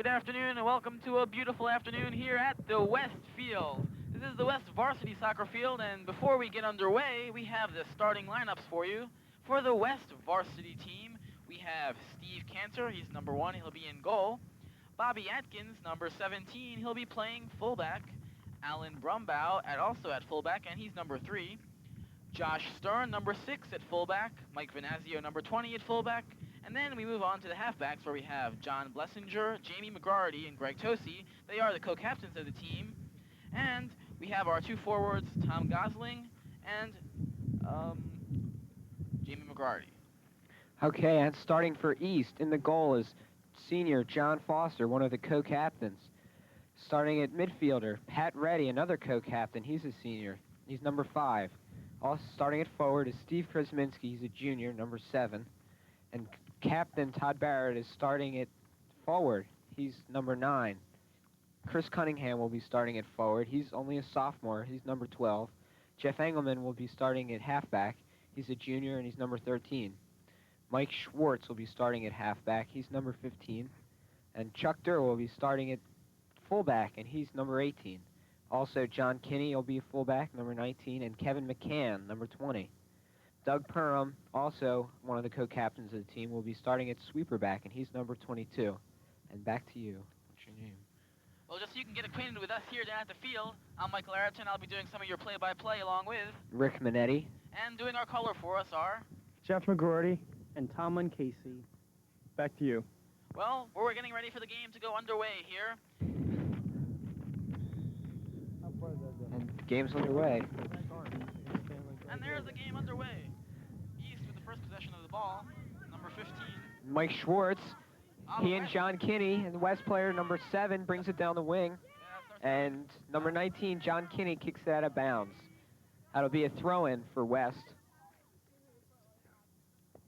Good afternoon and welcome to a beautiful afternoon here at the West Field. This is the West Varsity Soccer Field, and before we get underway, we have the starting lineups for you. For the West Varsity team, we have Steve Cantor, he's number 1, he'll be in goal. Bobby Atkins, number 17, he'll be playing fullback. Alan Brumbaugh also at fullback, and he's number 3. Josh Stern, number 6 at fullback. Mike Venazio, number 20 at fullback. And then we move on to the halfbacks where we have John Blessinger, Jamie McGarty, and Greg Tosi. They are the co-captains of the team. And we have our 2 forwards, Tom Gosling and Jamie McGarty. Okay, and starting for East, in the goal is senior John Foster, one of the co-captains. Starting at midfielder, Pat Reddy, another co-captain. He's a senior. He's number 5. Also starting at forward is Steve Krasminski. He's a junior, number 7. And Captain Todd Barrett is starting at forward. He's number 9. Chris Cunningham will be starting at forward. He's only a sophomore. He's number 12. Jeff Engelman will be starting at halfback. He's a junior, and he's number 13. Mike Schwartz will be starting at halfback. He's number 15. And Chuck Durr will be starting at fullback, and he's number 18. Also, John Kinney will be fullback, number 19, and Kevin McCann, number 20. Doug Perham, also one of the co-captains of the team, will be starting at sweeperback, and he's number 22. And back to you. What's your name? Well, just so you can get acquainted with us here down at the field, I'm Michael Ayrton. I'll be doing some of your play-by-play along with Rick Minetti. And doing our color for us are Jeff McGroarty and Tomlin Casey. Back to you. Well, we're getting ready for the game to go underway here. And game's underway. And there's the game underway. East with the first possession of the ball, number 15. Mike Schwartz, he and John Kinney, and the West player, number 7, brings it down the wing. And number 19, John Kinney, kicks it out of bounds. That'll be a throw-in for West.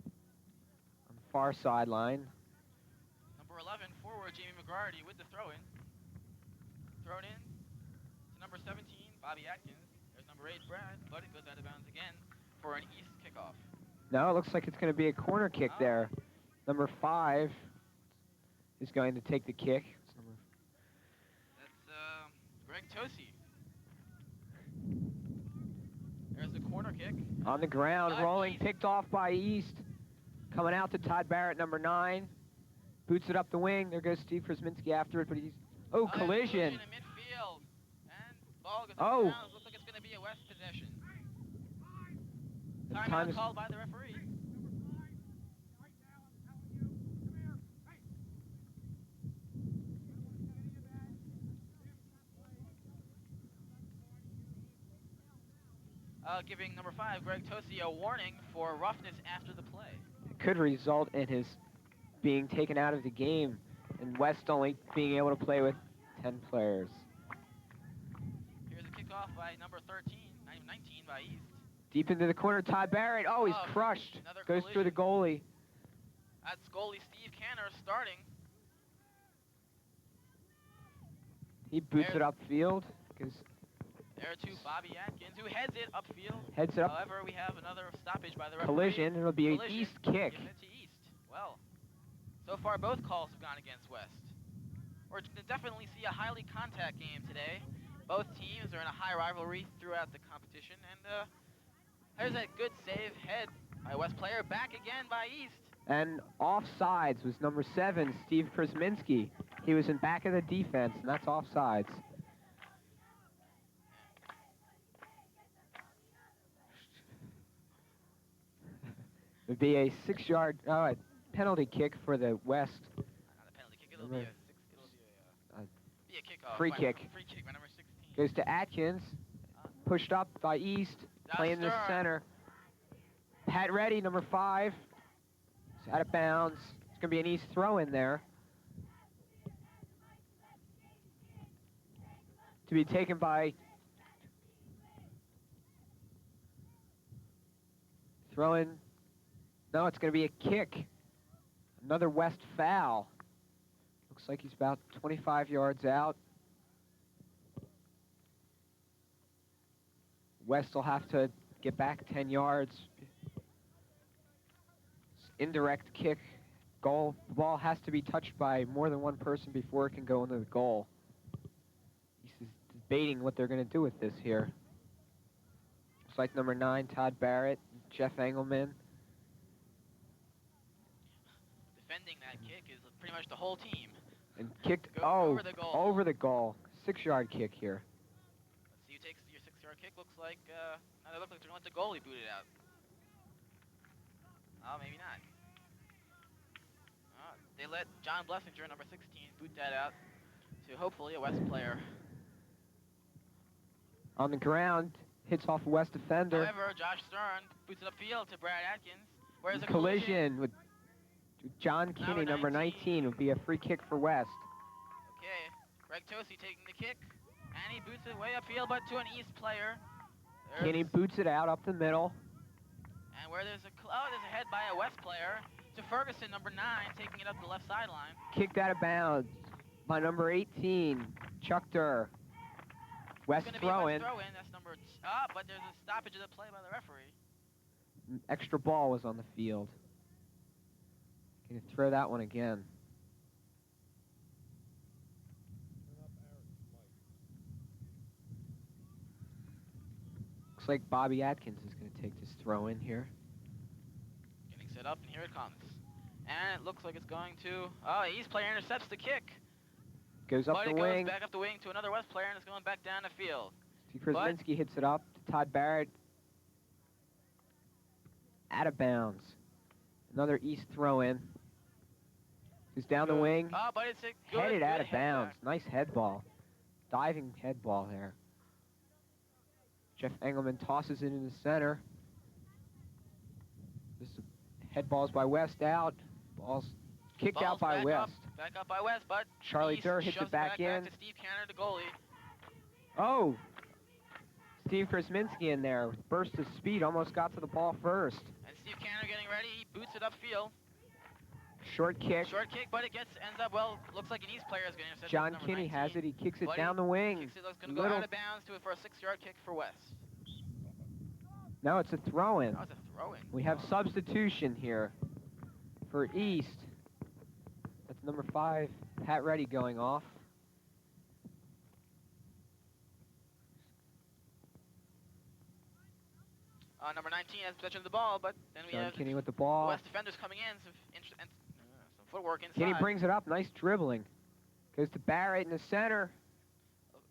On the far sideline. Number 11, forward Jamie McGarty with the throw-in. Thrown in to number 17, Bobby Atkins. There's number 8, Brad, but it goes out of bounds again for an East kickoff. No, it looks like it's going to be a corner kick there. Number 5 is going to take the kick. That's Greg Tosi. There's the corner kick. On the ground, rolling, East. Picked off by East. Coming out to Todd Barrett, number 9. Boots it up the wing. There goes Steve Krasminski after it, but he's... Oh, collision. In midfield. And ball goes out of bounds. Looks like it's going to be a West possession. Timeout called by the referee. Giving number 5, Greg Tosi, a warning for roughness after the play. It could result in his being taken out of the game, and West only being able to play with 10 players. Here's a kickoff by number 13, 19 by East. Deep into the corner, Todd Barrett. Oh, he's crushed. Goes through the goalie. That's goalie Steve Cantor starting. He boots it upfield. There to Bobby Atkins, who heads it upfield. Heads it up. However, we have another stoppage by the referee. Collision. It'll be an East kick. Giving it to East. Well, so far both calls have gone against West. We're going to definitely see a highly contact game today. Both teams are in a high rivalry throughout the competition. And there's a good save head by West player. Back again by East. And offsides was number 7, Steve Krasminski. He was in back of the defense, and that's offsides. It would be a 6-yard penalty kick for the West. Not a penalty kick. It'll be a kickoff. Free kick. Free kick by number 16. Goes to Atkins. Pushed up by East. Playing the center. Pat Reddy, number 5. It's out of bounds. It's going to be an East throw in there. To be taken by... Throw-in. No, it's going to be a kick. Another West foul. Looks like he's about 25 yards out. West will have to get back 10 yards. Indirect kick Goal. The ball has to be touched by more than one person before it can go into the goal. He's debating what they're going to do with this here. It's like number 9, Todd Barrett, Jeff Engelman. Defending that kick is pretty much the whole team. And kicked, Over the goal. over the goal. 6-yard kick here. Let's see who takes your 6-yard kick. Looks like, now they look like they're going to let the goalie boot it out. Oh, maybe not. They let John Blessinger, number 16, boot that out to hopefully a West player. On the ground, hits off a West defender. However, Josh Stern boots it upfield to Brad Atkins. Where's a Collision with John Kinney, number 19, would be a free kick for West. Okay, Greg Tosi taking the kick, and he boots it way upfield, but to an East player. Kinney boots it out up the middle. And where there's a head by a West player to Ferguson, number 9, taking it up the left sideline. Kicked out of bounds by number 18, Chuck Durr. West throw-in. That's number but there's a stoppage of the play by the referee. Extra ball was on the field. Gonna throw that one again. Looks like Bobby Atkins is gonna take this throw in here. Getting set up, and here it comes. And it looks like it's going to, East player intercepts the kick. Goes up the wing. Goes back up the wing to another West player, and it's going back down the field. Steve Krasminski hits it up to Todd Barrett. Out of bounds. Another East throw-in. He's down the wing. Oh, but it's a good, headed out of head bounds. back. Nice head ball. Diving head ball there. Jeff Engelman tosses it in the center. This head ball's by West out. Ball's kicked out by West. Back up by West, but Charlie East Durr hits it back in. Back to Steve Canner, the goalie. Oh! Steve Krasminski in there. Burst of speed, almost got to the ball first. And Steve Canner getting ready. He boots it upfield. Short kick. Short kick, but it ends up, looks like an East player is going to intercept. John Kinney has it. He kicks it down the wing. Kicks it, it's going to go out of bounds for a 6-yard kick for West. No, it's a throw-in. Oh, it's a throw-in. We have substitution here for East. That's number 5, Pat Reddy going off. Number 19 has possession of the ball, but then we have Kinney with the ball. West defenders coming in, some footwork inside. Kinney brings it up, nice dribbling. Goes to Barrett in the center.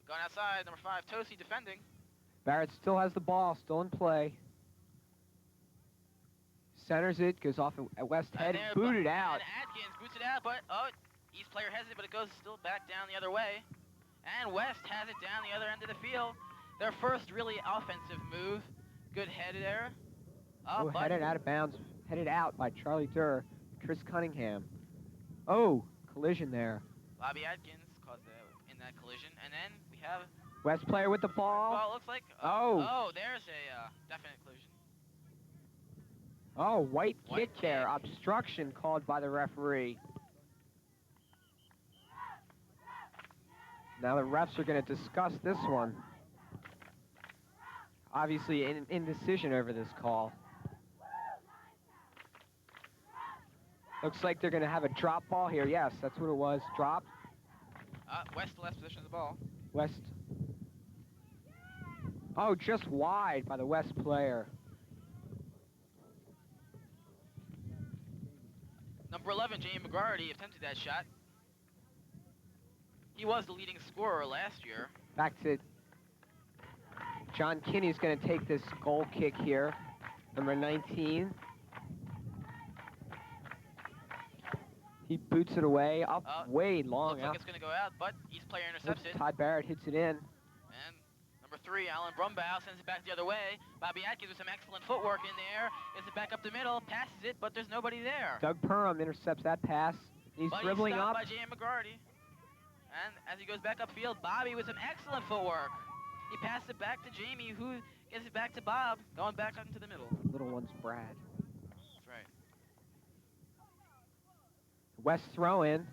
Going outside, number 5, Tosi defending. Barrett still has the ball, still in play. Centers it, goes off at West head, booted out. And Atkins boots it out, but, East player has it, but it goes still back down the other way. And West has it down the other end of the field. Their first really offensive move. Good head there. Headed out of bounds. Headed out by Charlie Durr. Chris Cunningham. Oh, collision there. Bobby Atkins caused in that collision. And then we have... West player with the ball. Well, it looks like... Oh, there's a definite collision. Oh, white kick there. Obstruction called by the referee. Now the refs are going to discuss this one. Obviously, an indecision over this call. Looks like they're going to have a drop ball here. Yes, that's what it was. Drop. West still has possession of the ball. West. Oh, just wide by the West player. Number 11, Jamie McGarty, attempted that shot. He was the leading scorer last year. Back to John Kinney's going to take this goal kick here. Number 19. He boots it away, way long looks out. like it's going to go out, but East player intercepts it. Todd Barrett hits it in. And number 3, Alan Brumbaugh sends it back the other way. Bobby Atkins with some excellent footwork in there. Gets it back up the middle, passes it, but there's nobody there. Doug Perham intercepts that pass. He's dribbling up. By Jamie McGarty. And as he goes back upfield, Bobby with some excellent footwork. He passes it back to Jamie, who gets it back to Bob, going back out into the middle. Little one's Brad. That's right. West throw in.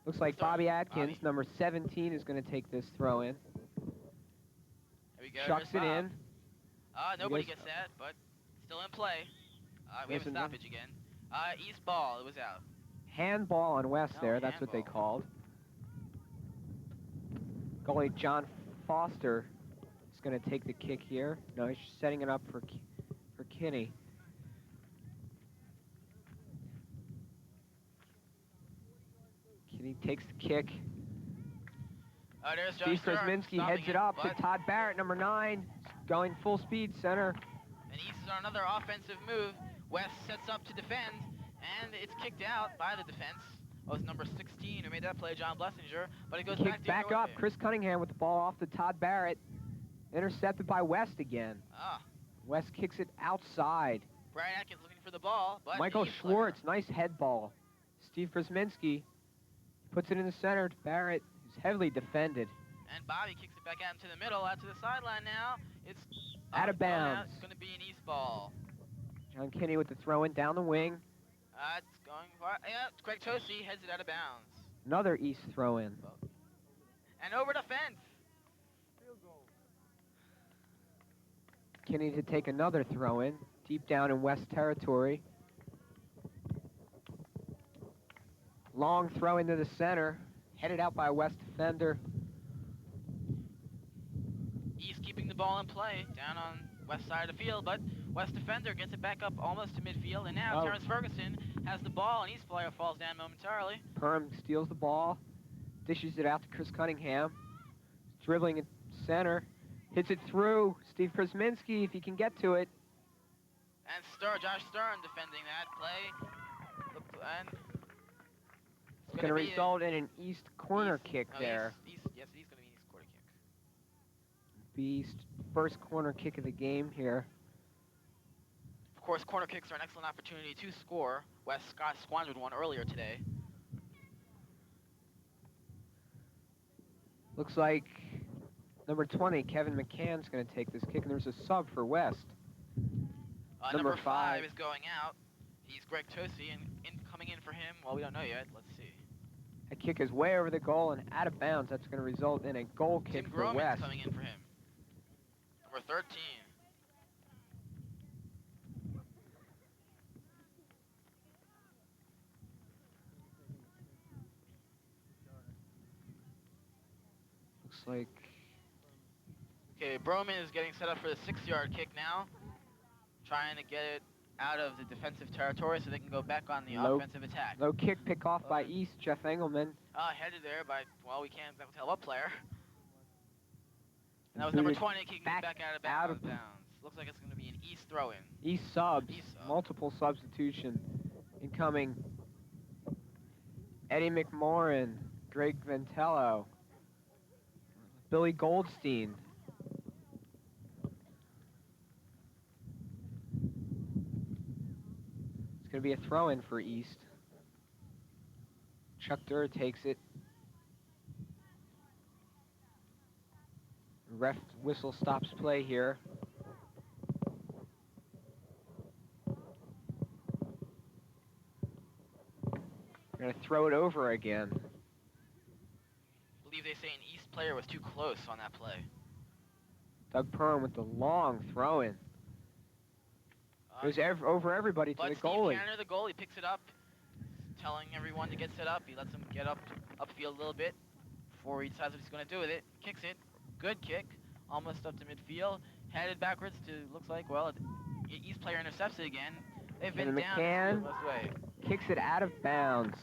Looks like Bobby Atkins, number 17, is going to take this throw in. There we go. Chucks it in. Nobody gets that, but still in play. We have a stoppage again. East ball, it was out. handball on West No, there. That's what they handball. called. Goalie John Foster is going to take the kick here. No, he's setting it up for Kinney. Kinney takes the kick. There's John Steve Stern Krasminski stopping heads it up to but- Todd Barrett, number 9, going full speed center. And East is on another offensive move. West sets up to defend, and it's kicked out by the defense. Oh, it's number 16 who made that play, John Blessinger, but it goes Kicked back up. Chris Cunningham with the ball off to Todd Barrett. Intercepted by West again. West kicks it outside. Brian Atkins looking for the ball, but Michael Schwartz, nice head ball. Steve Krasminski puts it in the center to Barrett, who's heavily defended. And Bobby kicks it back out into the middle, out to the sideline now. It's out of bounds. It's going to be an East ball. John Kinney with the throw in down the wing. It's going far. Yeah, Greg Tosi heads it out of bounds. Another East throw in. And over the fence. Kinney to take another throw in, deep down in West territory. Long throw into the center, headed out by a West defender. East keeping the ball in play down on West side of the field, but West defender gets it back up almost to midfield, and now Terrence Ferguson has the ball, and East player falls down momentarily. Perham steals the ball, dishes it out to Chris Cunningham, dribbling at center, hits it through. Steve Krasminski, if he can get to it. And Josh Stern defending that play. And it's going to result in an East corner kick there. Yes, East going to be an East corner kick. East first corner kick of the game here. Of course, corner kicks are an excellent opportunity to score. West squandered one earlier today. Looks like number 20, Kevin McCann's going to take this kick, and there's a sub for West. Number 5 is going out. He's Greg Tosi, and coming in for him, well, we don't know yet. Let's see. That kick is way over the goal and out of bounds. That's going to result in a goal kick Tim for Groman's West. Coming in for him. Number 13. Looks like... Okay, Broman is getting set up for the 6-yard kick now. Trying to get it out of the defensive territory so they can go back on the offensive attack. Low kick pick off by East, Jeff Engelman. Headed there by, well, we can't tell what player. And that was number 20 kicking it back out of bounds. Looks like it's going to be an East throw-in. East subs. East sub. Multiple substitution incoming. Eddie McMorrin, Greg Ventello, Billy Goldstein. It's going to be a throw-in for East. Chuck Durr takes it. Ref whistle stops play here. They're going to throw it over again. I believe they say an East player was too close on that play. Doug Perham with the long throw-in. Goes over everybody to the goalie. Steve Canner, the goalie, picks it up, telling everyone to get set up. He lets them get upfield a little bit before he decides what he's going to do with it. Kicks it. Good kick. Almost up to midfield. Headed backwards to, looks like, well, East player intercepts it again. They've been down McCann this way. Kicks it out of bounds.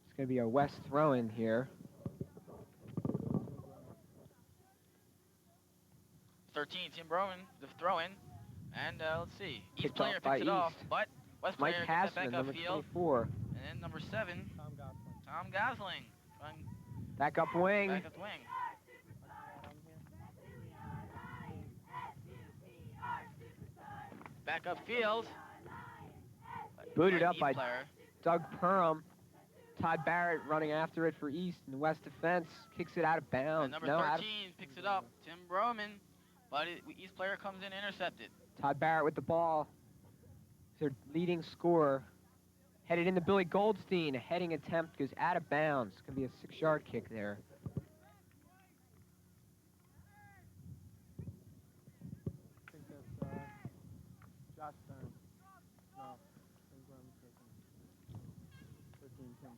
It's going to be a West throw-in here. 13, Tim Broman, the throw-in. And let's see. East Kicked player off by picks it off, East. but West Mike player gets Hassman, it back number upfield. 24. And then number 7, Tom Gosling. Back up wing. Back up the wing. Back upfield. Booted up by player. Doug Perham. Todd Barrett running after it for East in the West defense. Kicks it out of bounds. And number 13 picks it up. Tim Broman. But East player comes in intercepted. Todd Barrett with the ball. Their leading scorer. Headed into Billy Goldstein. A heading attempt goes out of bounds. It's going to be a 6-yard kick there. Josh Stern. No, I'm mistaken. 13 Tim.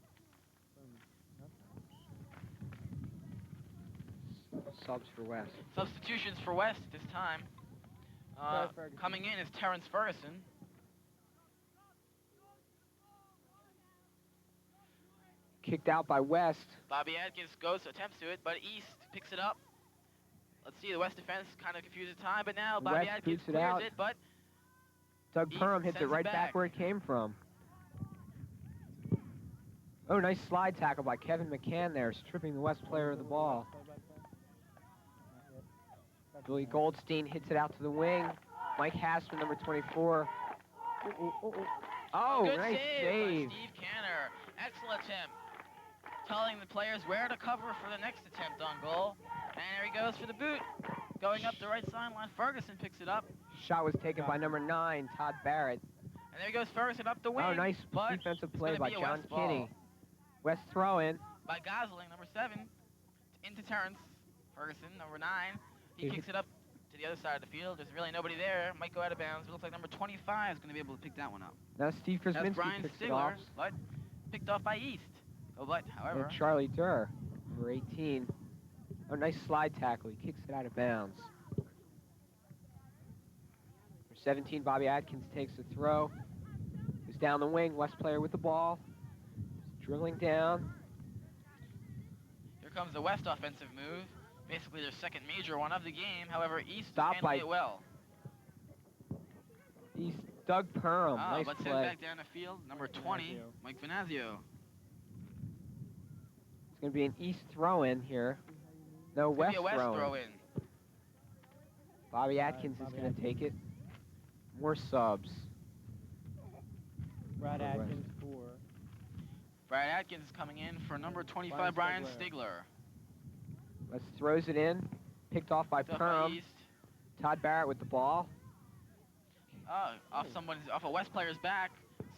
Subs for West. Substitutions for West this time. Ferguson. Coming in is Terrence Ferguson. Kicked out by West. Bobby Atkins attempts to it, but East picks it up. Let's see, the West defense kind of confused at time, but now Bobby West Atkins boots it clears out. it, but Doug East Perham hits it sends it right back. back where it came from. Oh, nice slide tackle by Kevin McCann there, stripping the West player of the ball. Billy Goldstein hits it out to the wing. Mike Hassman, number 24. Oh, good nice save by Steve Canner. Excellent attempt. Telling the players where to cover for the next attempt on goal. And there he goes for the boot. Going up the right sideline. Ferguson picks it up. Shot was taken by number 9, Todd Barrett. And there he goes Ferguson up the wing. Oh, nice but defensive it's play gonna by be a John West ball. Kinney. West throw in. By Gosling, number 7. Into Terrence Ferguson, number 9. He kicks it up to the other side of the field. There's really nobody there. Might go out of bounds. It looks like number 25 is going to be able to pick that one up. Now Steve That's Krasminski Brian picks it Stigler, off. but picked off by East. Oh, but, however, And Charlie Durr, number 18. Oh, nice slide tackle. He kicks it out of bounds. For 17, Bobby Atkins takes the throw. He's down the wing. West player with the ball. He's dribbling down. here comes the West offensive move. Basically their second major one of the game. However, East is Stopped handling by it well. He's Doug Perham. Nice but sent play. back down the field. Number 20, Mike Venazio. It's going to be an East throw-in here. No, It's gonna West be a West throw-in. throw-in. Bobby Atkins is going to take it. More subs. Brad For West. Atkins 4. Brad Atkins is coming in for number 25, Brian Brian Stigler. Stigler. West throws it in. Picked off by Picked off by Perham. East. Todd Barrett with the ball. Off a West player's back.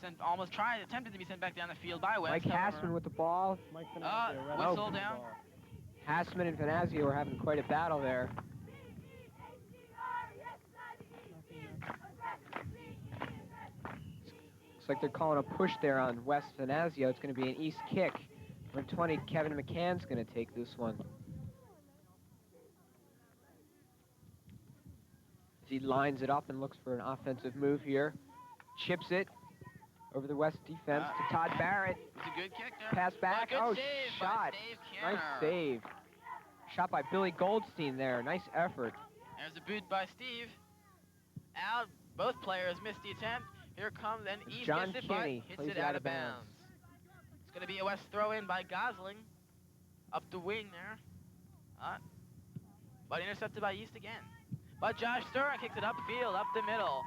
Attempted to be sent back down the field by West. Mike however. Hassman with the ball. Mike Venazio, right whistle on the down. ball. Hassman and Venazio are having quite a battle there. Looks like they're calling a push there on West Venazio. It's going to be an East kick. Number 20, Kevin McCann's going to take this one. As he lines it up and looks for an offensive move here. Chips it over the West defense to Todd Barrett. It's a good kick there. Pass back. Good Oh, save shot. by Dave Canner. Nice save. Shot by Billy Goldstein there. Nice effort. There's a boot by Steve. Out. Both players missed the attempt. Here comes and East John gets it, Kinney but plays hits it out of bounds. It's going to be a West throw-in by Gosling. Up the wing there. But intercepted by East again. But Josh Stern kicks it upfield, up the middle.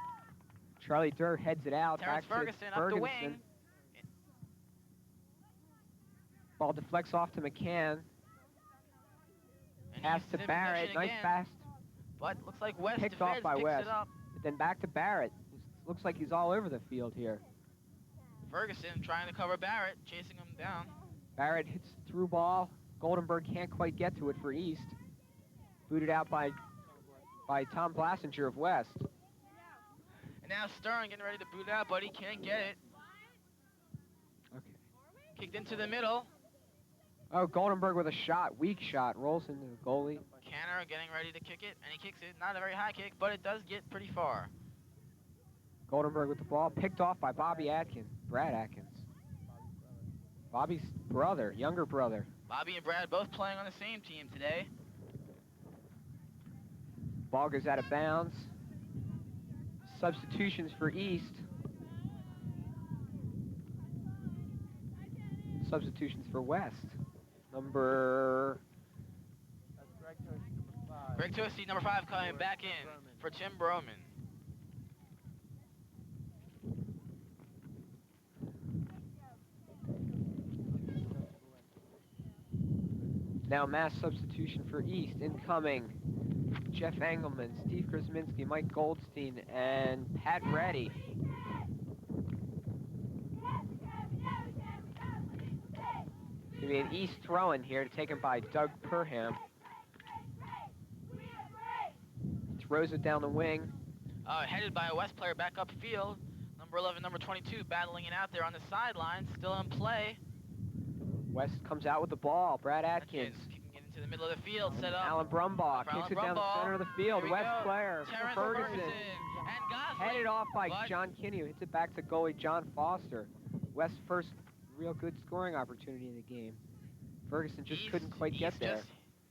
Charlie Durr heads it out. Terrence back Ferguson to up the Ferguson. wing. Ball deflects off to McCann. And Pass East to is in Barrett. possession Nice again. pass. But looks like West Picked off defense by picks West. it up. But then back to Barrett. Looks like he's all over the field here. Ferguson trying to cover Barrett, chasing him down. Barrett hits through ball. Goldenberg can't quite get to it for East. Booted out by Tom Blassinger of West. And now Stern getting ready to boot out, but he can't get it. Okay. Kicked into the middle. Oh, Goldenberg with a shot. Weak shot. Rolls into the goalie. Canner getting ready to kick it, and he kicks it. Not a very high kick, but it does get pretty far. Goldenberg with the ball. Picked off by Bobby Atkins. Brad Atkins. Bobby's brother. Younger brother. Bobby and Brad both playing on the same team today. Ball goes out of bounds. Substitutions for East. Substitutions for West. Number... That's Greg Toasty, number 5. Greg Toasty, number 5, coming back in for Tim Broman. Now mass substitution for East. Incoming. Jeff Engelman, Steve Krasminski, Mike Goldstein, and Pat Reddy. It's going to be an East throw-in here taken by Doug Perham. Throws it down the wing. Headed by a West player back upfield. Number 11, number 22 battling it out there on the sideline. Still in play. West comes out with the ball. Brad Atkins. Kicking it into the middle of the field. Set up. Alan Brumbaugh For kicks Alan it down the Brumbaugh. center of the field. Here we West go. player Terrence Ferguson. And Gosling. Headed off by But John Kinney, who hits it back to goalie John Foster. West's first real good scoring opportunity in the game. Ferguson just couldn't quite get there.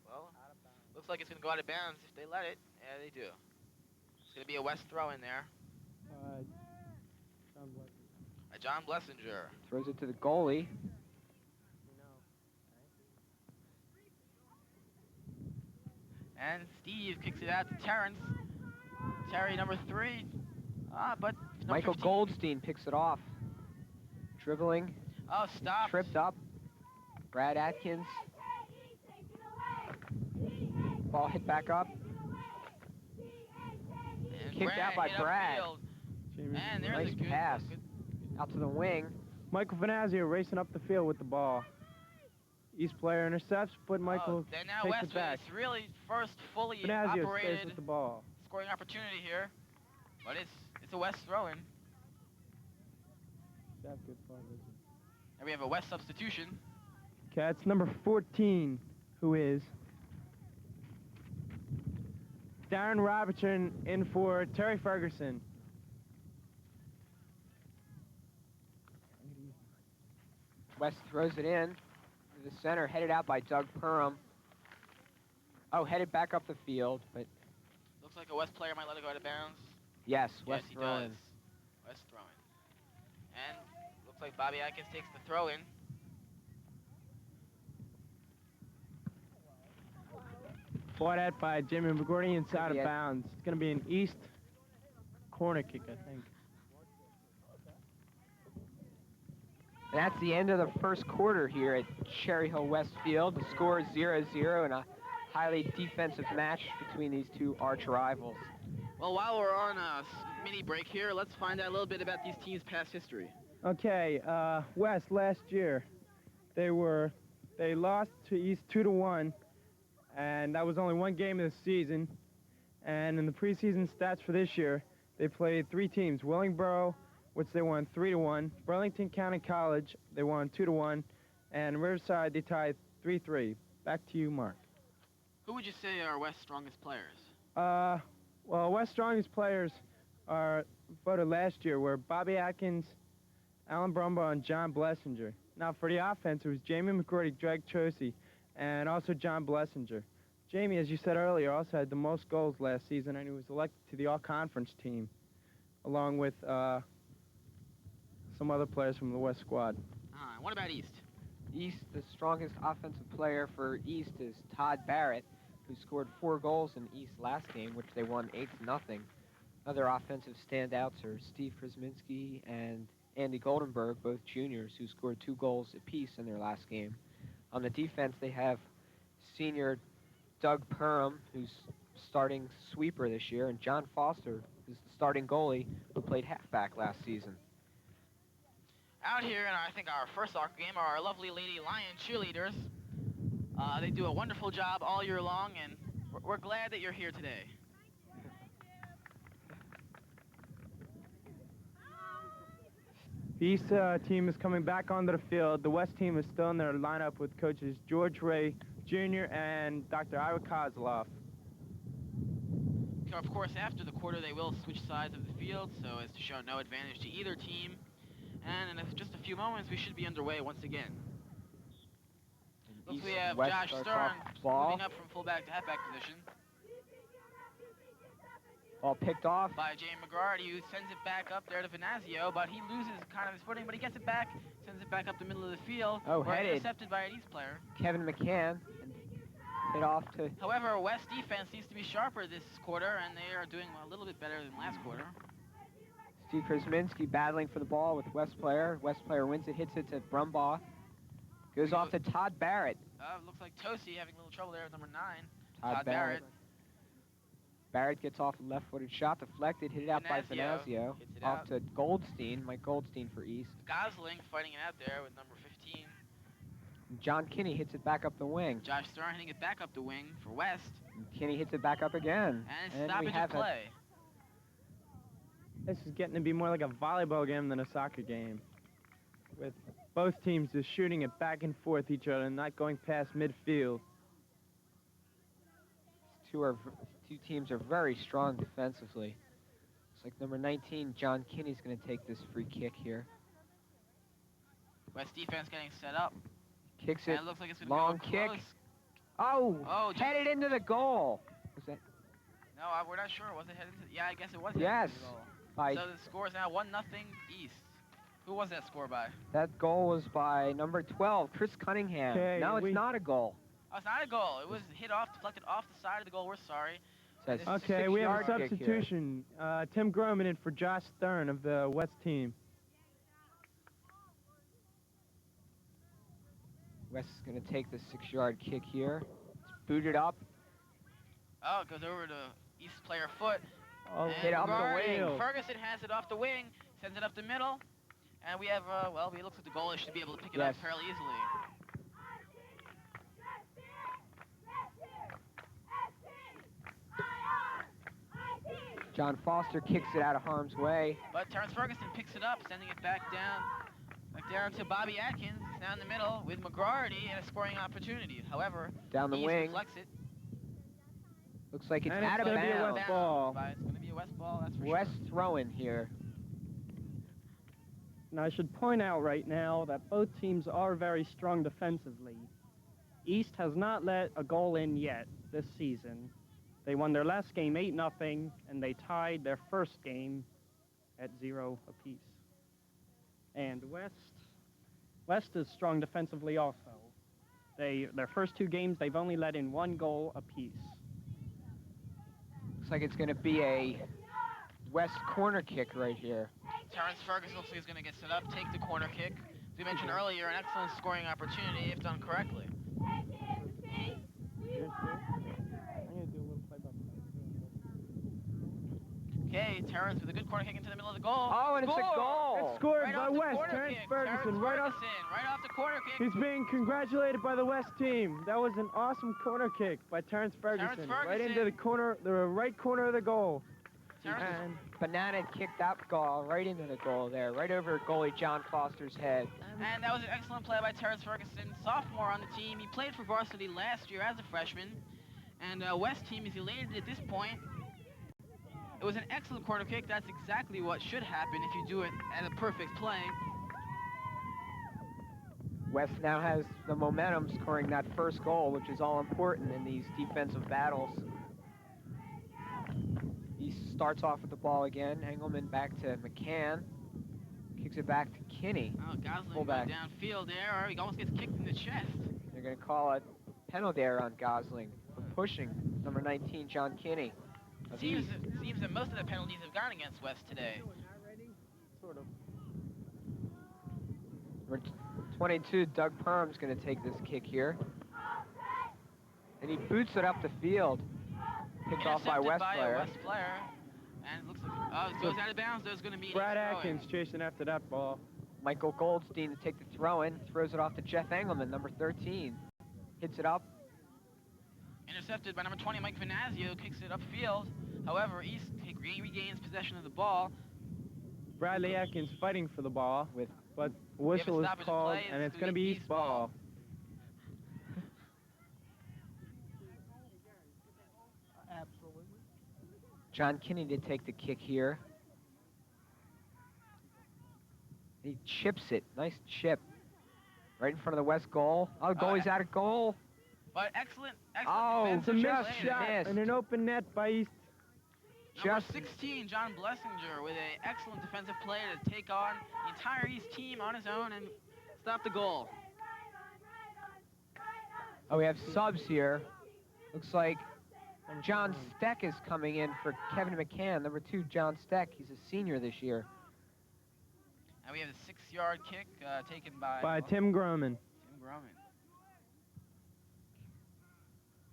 Well, looks like it's going to go out of bounds if they let it. Yeah, they do. It's going to be a West throw in there. John Blessinger. Throws it to the goalie. And Steve kicks it out to Terrence. Terry, number 3. But number Michael 15. Goldstein picks it off. Dribbling. Oh, stop. Tripped up. Brad Atkins. Ball hit back up. And Kicked out by hit Brad. upfield. And there's Nice a good pass. Out to the wing. Michael Venazio racing up the field with the ball. East player intercepts, but Michael then now takes West it back. It's really first fully Venazio stays operated with the ball. scoring opportunity here. But it's a West throw-in. And we have a West substitution. Okay, it's number 14, who is Darren Robertson in for Terry Ferguson. West throws it in to the center, headed out by Doug Perham. Oh, headed back up the field, but Looks like a West player might let it go out of bounds. yes, Yes, West he throwing. does. West throwing. And looks like Bobby Atkins takes the throw-in. Fought at by Jimmy McGordy inside of Yeah. bounds. It's going to be an East corner kick, I think. And that's the end of the first quarter here at Cherry Hill Westfield. The score is 0-0 in a highly defensive match between these two arch rivals. Well, while we're on a mini break here, let's find out a little bit about these teams' past history. Okay, West last year, they lost to East 2-1, and that was only one game of the season. And in the preseason stats for this year, they played 3 teams: Willingboro, which they won 3-1; Burlington County College, they won 2-1; and Riverside, they tied 3-3. Back to you, Mark. Who would you say are West's strongest players? Well, West's strongest players are voted last year were Bobby Atkins, Alan Brumbaugh, and John Blessinger. Now, for the offense, it was Jamie McGordy, Greg Chosey, and also John Blessinger. Jamie, as you said earlier, also had the most goals last season, and he was elected to the all-conference team, along with some other players from the West squad. What about East? East, the strongest offensive player for East is Todd Barrett, who scored 4 goals in East last game, which they won 8-0. Other offensive standouts are Steve Krasminski and Andy Goldenberg, both juniors, who scored 2 goals apiece in their last game. On the defense, they have senior Doug Perham, who's starting sweeper this year, and John Foster, who's the starting goalie, who played halfback last season. Out here in, I think, our first soccer game are our lovely Lady Lion cheerleaders. They do a wonderful job all year long, and we're glad that you're here today. The East team is coming back onto the field. The West team is still in their lineup with coaches George Ray Jr. and Dr. Ira Kozloff. Of course, after the quarter, they will switch sides of the field so as to show no advantage to either team. And in just a few moments, we should be underway once again. Looks we have West Josh starts Stern off ball. moving up from fullback to halfback position. Ball picked off. By Jamie McGarty, who sends it back up there to Venazio, but he loses kind of his footing, but he gets it back, sends it back up the middle of the field. Oh, where headed. intercepted by an East player. Kevin McCann, and hit off to However, West defense seems to be sharper this quarter, and they are doing a little bit better than last quarter. Steve Krasminski battling for the ball with West player. West player wins it, hits it to Brumbaugh. Goes off to Todd Barrett. Looks like Tosi having a little trouble there with number 9. Todd Barrett. Barrett gets off a left-footed shot, deflected, hit it out by Venazio. Hits it Off out. to Goldstein, Mike Goldstein for East. Gosling fighting it out there with number 15. John Kinney hits it back up the wing. Josh Stern hitting it back up the wing for West. And Kinney hits it back up again. And we stoppage have of play. This is getting to be more like a volleyball game than a soccer game, with both teams just shooting it back and forth each other and not going past midfield. Two teams are very strong defensively. It's like number 19, John Kinney's going to take this free kick here. West defense getting set up. Kicks And it. it looks like it's going Long to go kick. close. Oh, just- headed into the goal. Was that? No, we're not sure. Was it headed to? Yeah, I guess it was. Yes. Headed to the goal. By, So the score is now 1-0 East. Who was that score by? that goal was by number 12, Chris Cunningham. Okay, No, it's not a goal. Oh, it's not a goal. It was hit off, deflected off the side of the goal. We're sorry. Says It's a Okay, we have a 6-yard kick here. substitution. Tim Groman in for Josh Stern of the West team. West is going to take the 6-yard kick here. It's booted up. Oh, it goes over to East player foot. Oh, And hit up the guarding. wing. Ferguson has it off the wing, sends it up the middle, and we have, well, it looks like the goalie should be able to pick it up Yes. fairly easily. John Foster kicks it out of harm's way. But Terrence Ferguson picks it up, sending it back down to Bobby Atkins. It's now in the middle with McGrarty and a scoring opportunity. However, Down the East wing. deflects it. Looks like it's And it's out of gonna be a bounds. West ball. It's going to be a West ball, that's for West sure. throwing here. Now, I should point out right now that both teams are very strong defensively. East has not let a goal in yet this season. They won their last game 8-0, and they tied their first game at 0 apiece. And West is strong defensively also. Their first two games, they've only let in 1 goal apiece. Looks like it's going to be a West corner kick right here. Terrence Ferguson looks like he's going to get set up, take the corner kick. As we mentioned earlier, an excellent scoring opportunity if done correctly. Okay, Terrence with a good corner kick into the middle of the goal. Oh, and it's a Score! goal. It's scored Right by off the West. corner Terrence kick. Ferguson, right off. Right off the corner kick. He's being congratulated by the West team. That was an awesome corner kick by Terrence Ferguson. Right into the corner, the right corner of the goal. Terrence is And Banana kicked that goal right into the goal there, right over goalie John Foster's head. And that was an excellent play by Terrence Ferguson, sophomore on the team. He played for varsity last year as a freshman. And West team is elated at this point. It was an excellent corner kick. That's exactly what should happen if you do it at a perfect play. West now has the momentum scoring that first goal, which is all important in these defensive battles. He starts off with the ball again. Engelman back to McCann. Kicks it back to Kinney. Oh, Gosling Fullback. going downfield there. He almost gets kicked in the chest. They're going to call a penalty there on Gosling for pushing number 19, John Kinney. of Seems East. that most of the penalties have gone against West today. Sort of. Number 22, Doug Perham's going to take this kick here. And he boots it up the field. Picked off by Intercepted West by player. a West player. And it looks like, it goes out of bounds. There's going to be an Brad throw-in. Atkins chasing after that ball. Michael Goldstein to take the throw in. Throws it off to Jeff Engelman, number 13. Hits it up. Intercepted by number 20, Mike Venazio, kicks it upfield. However, East regains possession of the ball. Bradley Atkins fighting for the ball, With but whistle is stoppage of called, play. and It's it's gonna going to be be East East ball. Absolutely. John Kinney to take the kick here. He chips it. Nice chip. Right in front of the West goal. Oh, goalie's out of goal. But excellent Oh, It's a defensive just missed play. shot missed. and an open net by East. Number Just 16, John Blessinger, with an excellent defensive play to take on the entire East team on his own and stop the goal. Oh, we have subs here. Looks like John Steck is coming in for Kevin McCann. Number 2, John Steck. He's a senior this year. And we have a 6-yard kick taken by Tim Groman. Tim Groman.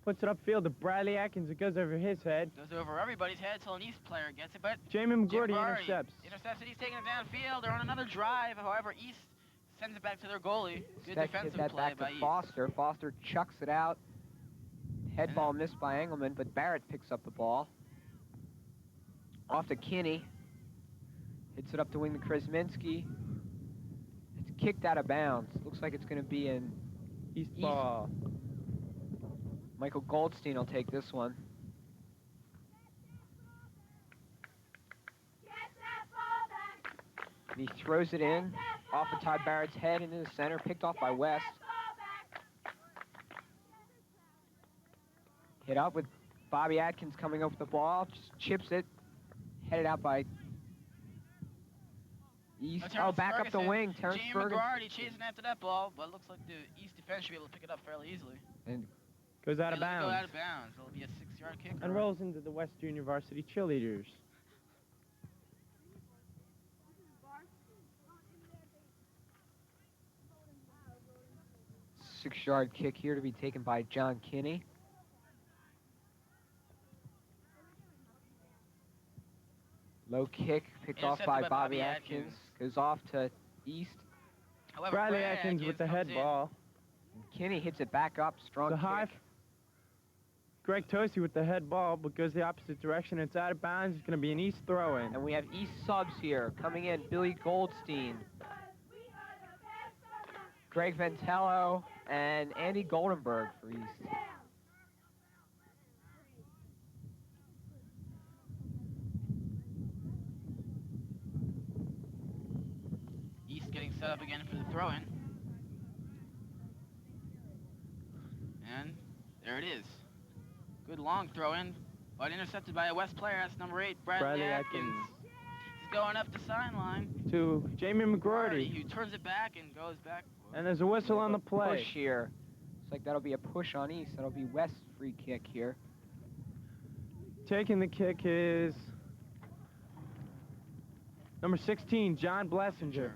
Puts it upfield to Bradley Atkins. It goes over his head. Goes over everybody's head till an East player gets it, but Jamie McGrady Jim intercepts. Intercepts it. He's taking it downfield. They're on another drive. However, East sends it back to their goalie. Good Steck hit defensive that play back by to East. Foster. Foster chucks it out. Head ball missed by Engelman, but Barrett picks up the ball. Off to Kinney. Hits it up to wing to Krasminski. It's kicked out of bounds. Looks like it's going to be in East ball. Michael Goldstein will take this one. And he throws it in off of Todd Barrett's head into the center, picked off by West. Hit up with Bobby Atkins coming up with the ball, just chips it, headed out by East. Terrence Back up the Ferguson. wing. Terrence Jamie Ferguson. McGrarty chasing after that ball, but it looks like the East defense should be able to pick it up fairly easily. And Goes out of It'll bounds. Go out of bounds. It'll be a 6-yard kick. And rolls into the West Junior Varsity cheerleaders. Six-yard kick here to be taken by John Kinney. Low kick picked off by Bobby Atkins. Goes off to East. However, Bradley Atkins with the head ball. And Kinney hits it back up. Strong The kick. high. Greg Tosi with the head ball, but goes the opposite direction. It's out of bounds. It's going to be an East throw-in. And we have East subs here. Coming in, Billy Goldstein, Greg Ventello, and Andy Goldenberg for East. East getting set up again for the throw-in. And there it is. Good long throw-in, but intercepted by a West player. That's number 8, Bradley Atkins. He's going up the sideline To Jamie McGrarty. who turns it back and goes back. And there's a whistle on the play. Push here. Looks like that'll be a push on East. That'll be West's free kick here. Taking the kick is number 16, John Blessinger.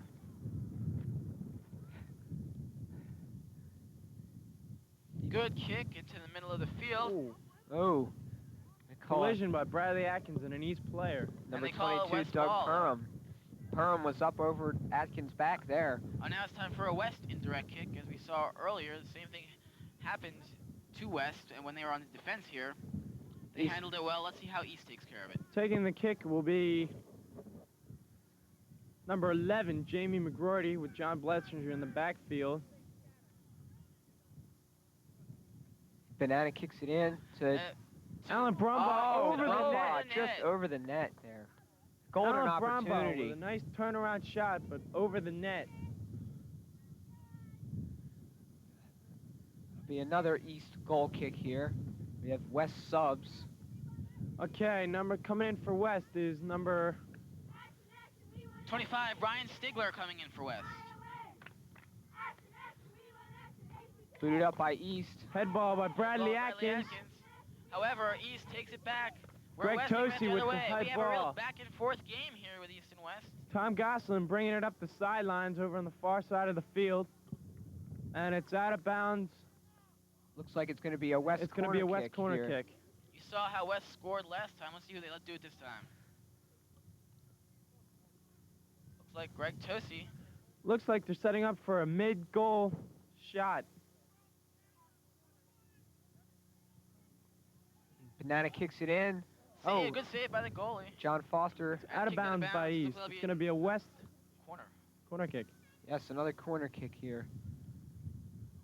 Good kick into the middle of the field. Oh. Collision by Bradley Atkins and an East player. Number they call it 22, West Doug ball. Perham. Perham was up over Atkins' back there. Now it's time for a West indirect kick. As we saw earlier, the same thing happened to West, and when they were on the defense here, they East. handled it well. Let's see how East takes care of it. Taking the kick will be number 11, Jamie McGrarty, with John Blessinger in the backfield. Banana kicks it in to Alan Brumbaugh over the Brumbaugh, net. just over the net there. Golden Alan Brumbaugh opportunity. with a nice turnaround shot, but over the net. Be another East goal kick here. We have West subs. Okay, number coming in for West is number 25, Brian Stigler coming in for West. Booted up by East. head ball by Bradley Ball, Atkins. However, East takes it back. Where Greg West went Tosi the with other the way. high We have a real ball. back and forth game here with East and West. Tom Gosselin bringing it up the sidelines over on the far side of the field. And it's out of bounds. Looks like it's going to be a West It's going to be a West corner here. kick. You saw how West scored last time. Let's see who they let do it this time. Looks like Greg Tosi. Looks like they're setting up for a mid-goal shot. Banana kicks it in. Save, good save by the goalie. John Foster. Out of bounds by East. It's going to be a West corner kick. Yes, another corner kick here.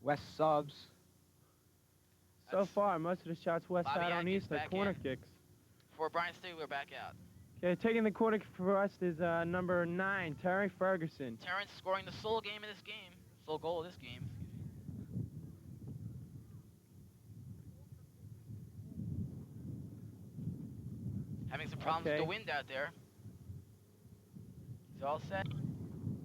West subs. So far, most of the shots West Bobby had on Atkins East are back corner in. kicks. For Brian Stigler back out. Okay, taking the corner kick for us is number 9, Terry Ferguson. Terrence scoring the sole game of this game. Sole goal of this game. Having some problems with Okay. the wind out there. He's all set.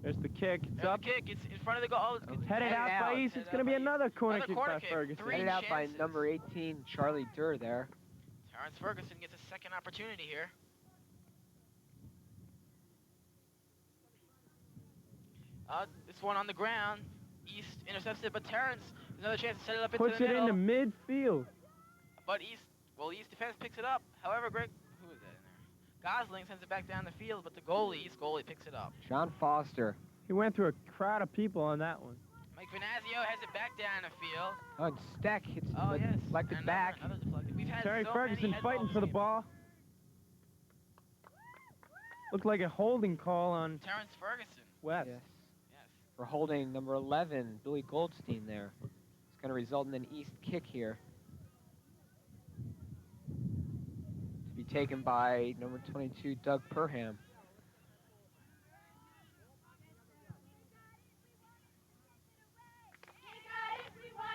There's the kick. It's There's up. the kick. It's in front of the goal. It's Headed out by East. Headed It's going to out be by another corner Another kick corner by kick. Ferguson. Three Headed out by chances. number 18, Charlie Durr there. Terrence Ferguson gets a second opportunity here. This one on the ground. East intercepts it, but Terrence has another chance to set it up into Puts the it middle. into midfield. But East defense picks it up. However, who is that in there? Gosling sends it back down the field, but the East goalie picks it up. John Foster. He went through a crowd of people on that one. Mike Venazio has it back down the field. Oh, and Steck hits Oh, yes. deflected And back. Another deflected. We've had Terry so Ferguson many head fighting balls for the this game. ball. Looked like a holding call on Terrence Ferguson. West. Yes. Yes. For holding number 11, Billy Goldstein there. It's going to result in an East kick here. To be taken by number 22, Doug Perham.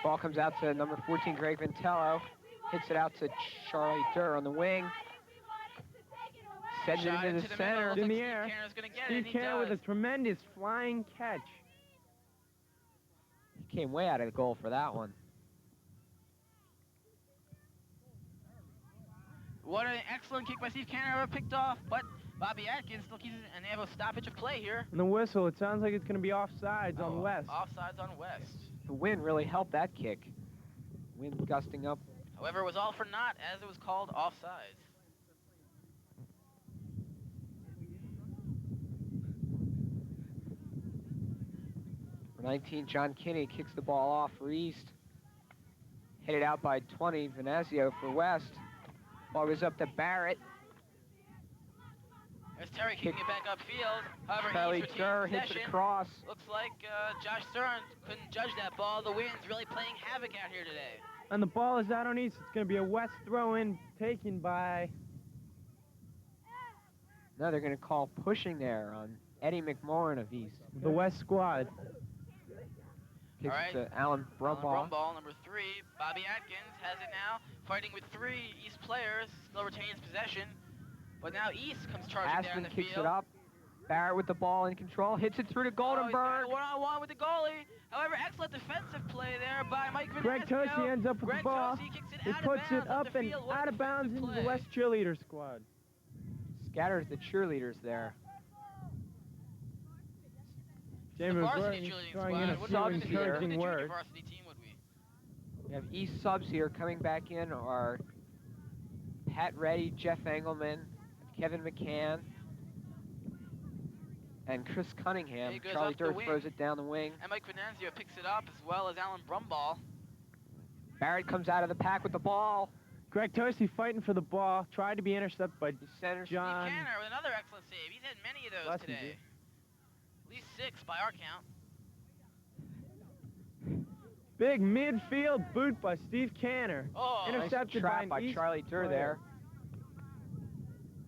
Ball comes out to number 14, Greg Ventello. Hits it out to Charlie Durr on the wing. Sends it Shot into the middle. center. Looks In like the Steve air. Canner's gonna get it, Steve and he Canner with a does. tremendous flying catch. He came way out of the goal for that one. What an excellent kick by Steve Canner, picked off, but Bobby Atkins still keeps it, and they have a stoppage of play here. And the whistle, it sounds like it's going to be offsides on West. Offsides on West. The wind really helped that kick. Wind gusting up. However, it was all for naught as it was called offsides. For 19, John Kinney kicks the ball off for East. Headed out by 20, Venazio for West. Ball goes up to Barrett. There's Terry kicking it back upfield. However, Charlie East Durr retains hits it possession. across. Looks like Josh Stern couldn't judge that ball. The wind's really playing havoc out here today. And the ball is out on East. It's going to be a West throw-in taken by... No, they're going to call pushing there on Eddie McMorrin of East. the West squad. Kicks All right. to Alan Brumball. Brumball, number 3. Bobby Atkins has it now, fighting with 3 East players. Still retains possession. But now East comes charging down Aspen the kicks field. it up. Barrett with the ball in control. Hits it through to Goldenberg. One-on-one with the goalie. However, excellent defensive play there by Mike Venezio. Greg Tosi ends up with Greg the ball. Tosi kicks it He out of puts bounds it up the and field. What out of bounds defensive into the play. West cheerleader squad. Scatters the cheerleaders there. The Jamie varsity McGuire cheerleading throwing squad. in a What few would we do? encouraging The junior words. varsity team would we? We have East subs here coming back in are Pat Reddy, Jeff Engelman, Kevin McCann, and Chris Cunningham. He goes Charlie up the Durr wing. throws it down the wing. And Mike Venezio picks it up, as well as Alan Brumball. Barrett comes out of the pack with the ball. Greg Tosi fighting for the ball. Tried to be intercepted by The center. John. Steve Canner with another excellent save. He's had many of those Bless you, today. At least 6 by our count. Big midfield boot by Steve Canner. Oh, Nice Intercepted trap by by an East Charlie Durr player. there.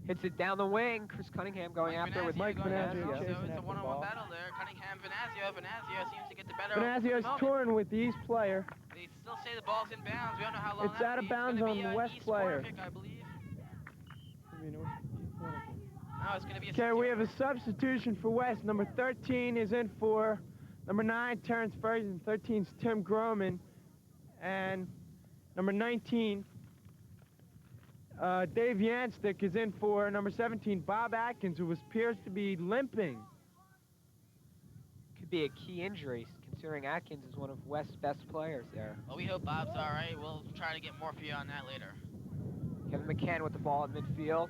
Hits it down the wing. Chris Cunningham going after with Mike going after Venezio him. chasing So it's after a the one-on-one ball. battle there. Cunningham, Venezio. Venezio seems to get the better of Venazio's the moment. torn with the East player. They still say the ball's in bounds. We don't know how long It's that'll out of be. bounds gonna on be the a West East corner player. kick, I believe. Okay, No, it's going to be a we have a substitution for West. Number 13 is in for number 9, Terrence Ferguson. 13's Tim Groman. And number 19, Dave Yanstik is in for number 17, Bob Atkins, who appears to be limping. Could be a key injury, considering Atkins is one of West's best players there. Well, we hope Bob's all right. We'll try to get more for you on that later. Kevin McCann with the ball at midfield.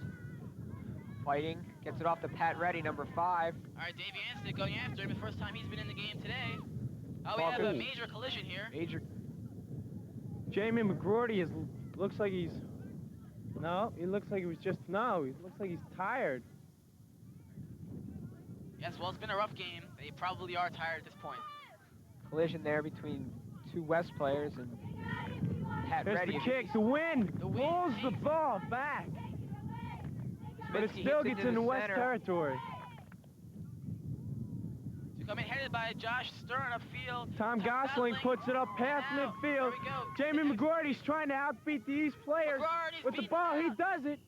Fighting. Gets it off to Pat Reddy, number 5. All right, Dave Yanston going after him. The first time he's been in the game today. We Ball have a goes. major collision here. Major. Jamie McGroarty looks like he's... No, he looks like he was just... No, he looks like he's tired. Yes, well, it's been a rough game. They probably are tired at this point. Collision there between 2 West players and Pat There's Reddy. the of kick. East. The wind The wind pulls the takes it. ball back. But it Smitsky still hits gets into into the West center. territory. So coming headed by Josh Stern upfield. Tom Gosling puts it up past Now, midfield. there we go. Jamie McGroarty's trying to outbeat the East players. McGroarty's With the beating ball, he up. does it.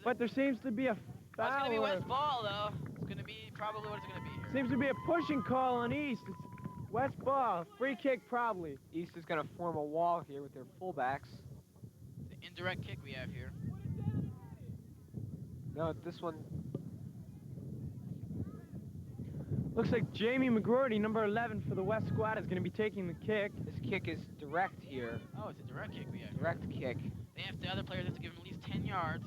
But there seems to be a Oh, it's going foul. to be or- West ball, though. It's going to be probably what it's going to be here. Seems to be a pushing call on East. It's West ball. Free kick probably. East is going to form a wall here with their fullbacks. It's an indirect kick we have here. No, this one. Looks like Jamie McGroarty, number 11 for the West squad, is going to be taking the kick. This kick is direct here. Oh, it's a direct kick we have here. Direct kick. The other players have to give him at least 10 yards.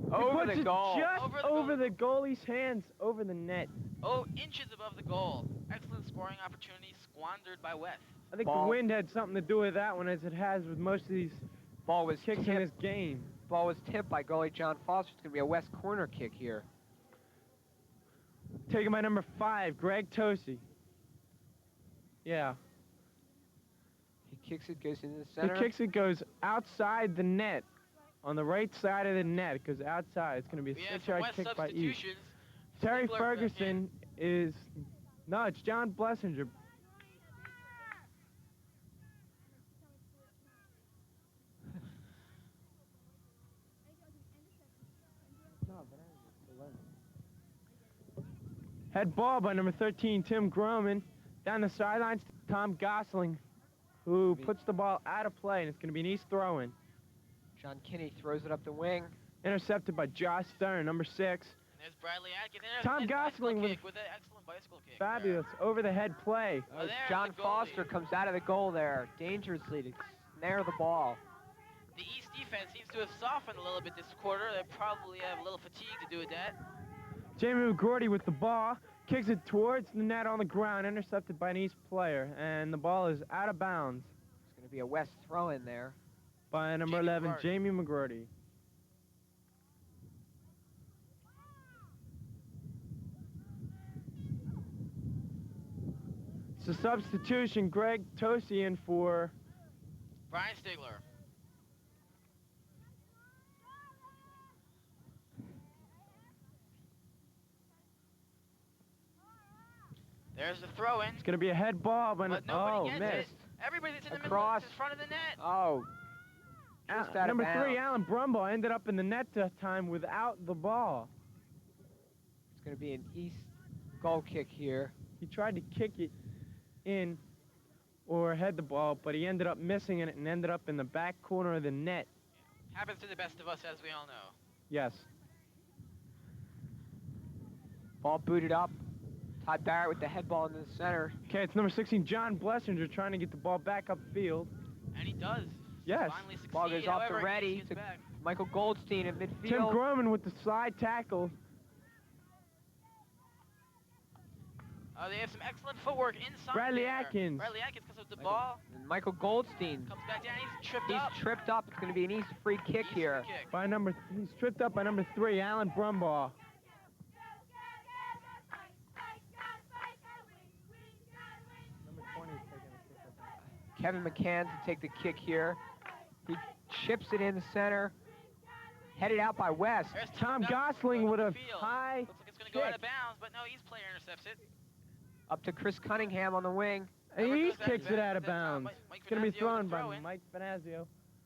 He Over puts the it goal. just Over the over goal. the goalie's hands, over the net. Oh, inches above the goal. Excellent scoring opportunity squandered by West. I think Ball. the wind had something to do with that one, as it has with most of these Ball was kicks in tipped. this game. ball was tipped by goalie John Foster. It's going to be a West corner kick here. Taken by number 5, Greg Tosi. Yeah. He kicks it, goes into the center. He kicks it, goes outside the net. On the right side of the net, it goes outside. It's going to be a 6-yard kick by East. Terry Ferguson is... No, it's John Blessinger. Head ball by number 13, Tim Groman. Down the sidelines, Tom Gosling, who puts the ball out of play, and it's going to be an East throw-in. John Kinney throws it up the wing. Intercepted by Josh Stern, number 6. And there's Bradley Atkins. Tom Gosling with an excellent bicycle kick. Fabulous over-the-head play. John Foster comes out of the goal there, dangerously to snare the ball. The East defense seems to have softened a little bit this quarter. They probably have a little fatigue to do with that. Jamie McGroarty with the ball, kicks it towards the net on the ground, intercepted by an East player, and the ball is out of bounds. It's going to be a West throw-in there. By number 11, Jamie McGroarty. It's a substitution, Greg Tosi in for Brian Stigler. There's the throw-in. It's going to be a head ball, but nobody gets missed. it. Everybody's in the middle, Across. in front of the net. Oh. Just out of Number bounds. 3, Alan Brumbaugh, ended up in the net that time without the ball. It's going to be an East goal kick here. He tried to kick it in or head the ball, but he ended up missing it and ended up in the back corner of the net. Happens to the best of us, as we all know. Yes. Ball booted up. Todd Barrett with the head ball into the center. Okay, it's number 16, John Blessinger, trying to get the ball back upfield. And he does. Yes. Finally succeed. Ball goes off However, to Reddy. he gets back. Michael Goldstein at midfield. Tim Groman with the slide tackle. They have some excellent footwork inside. Bradley there. Atkins. Bradley Atkins comes with the ball. And Michael Goldstein. Comes back down. He's tripped He's up. tripped up. It's going to be an East free kick East here. free kick. By he's tripped up by number 3, Alan Brumbaugh. Number 20 is taking a kick up. Kevin McCann to take the kick here. He chips it in the center. Headed out by West. There's Tom Gosling with a high Looks like it's going to go out kick. of bounds, but no, East player intercepts it. Up to Chris Cunningham on the wing. And Number he goes back kicks to it out of Mike bounds. Mike It's going to be Venazio thrown with the by throw-in. Mike Venazio.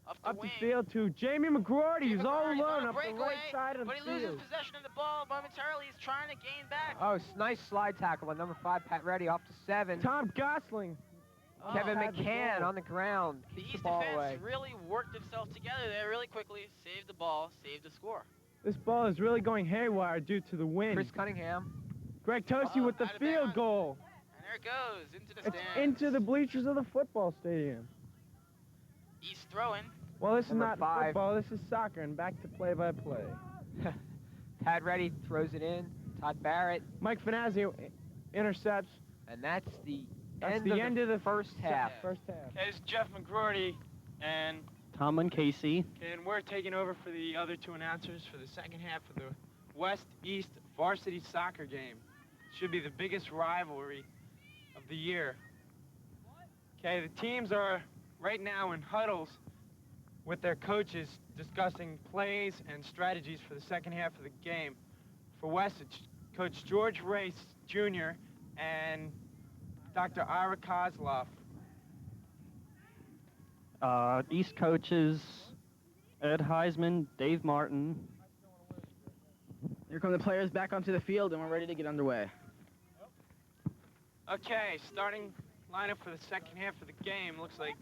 Up Up the the wing. field to Jamie McGroarty, Jamie who's all McGroarty's alone on a up the breakaway, right side of the but he loses field. possession of the ball momentarily. He's trying to gain back. Oh, nice slide tackle by number 5, Pat Reddy, off to 7. Tom Gosling. Kevin had the McCann ball. on the ground. The Keeps East the ball defense away. really worked itself together there really quickly, saved the ball, saved the score. This ball is really going haywire due to the wind. Chris Cunningham. Greg Tosi with the out of field bounds. goal. And there it goes, into the It's stands. into the bleachers of the football stadium. East throwing. Well, this Number is not 5. football, this is soccer, and back to play-by-play. Pat Reddy throws it in. Todd Barrett. Mike Venazio intercepts. And that's the That's end, the of, end the of the first half. First half. Okay, this is Jeff McGroarty, and Tom and Casey. we're taking over for the other 2 announcers for the second half of the West-East varsity soccer game. Should be the biggest rivalry of the year. Okay, the teams are right now in huddles with their coaches discussing plays and strategies for the second half of the game. For West, it's Coach George Race Jr. and Dr. Ira Kozloff. East coaches, Ed Heisman, Dave Martin. Here come the players back onto the field, and we're ready to get underway. Okay, starting lineup for the second half of the game looks like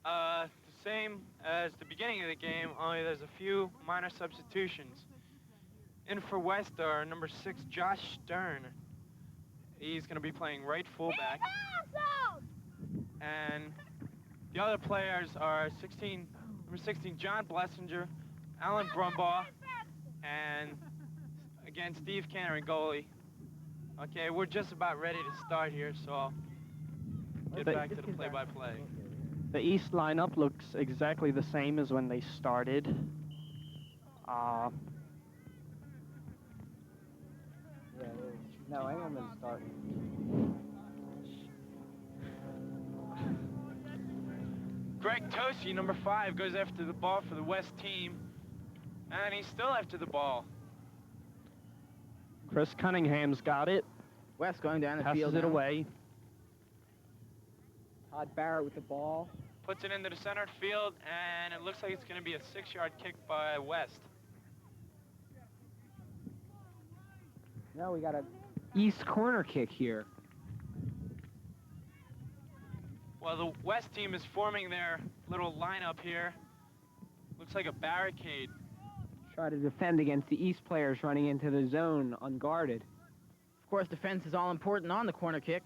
the same as the beginning of the game, only there's a few minor substitutions. In for West are number 6, Josh Stern. He's going to be playing right fullback. And the other players are number 16, John Blessinger, Alan Brumbaugh, and again, Steve Canner, goalie. Okay, we're just about ready to start here, so I'll get back to the play-by-play. The East lineup looks exactly the same as when they started. Uh, Yeah, it is. No, Engelman's starting. Greg Tosi, number 5, goes after the ball for the West team. And he's still after the ball. Chris Cunningham's got it. West going down the Passes field it now. away. Todd Barrett with the ball. Puts it into the center field, and it looks like it's going to be a 6-yard kick by West. No, we got a East corner kick here. Well, the West team is forming their little lineup here. Looks like a barricade. Try to defend against the East players running into the zone unguarded. Of course, defense is all important on the corner kick.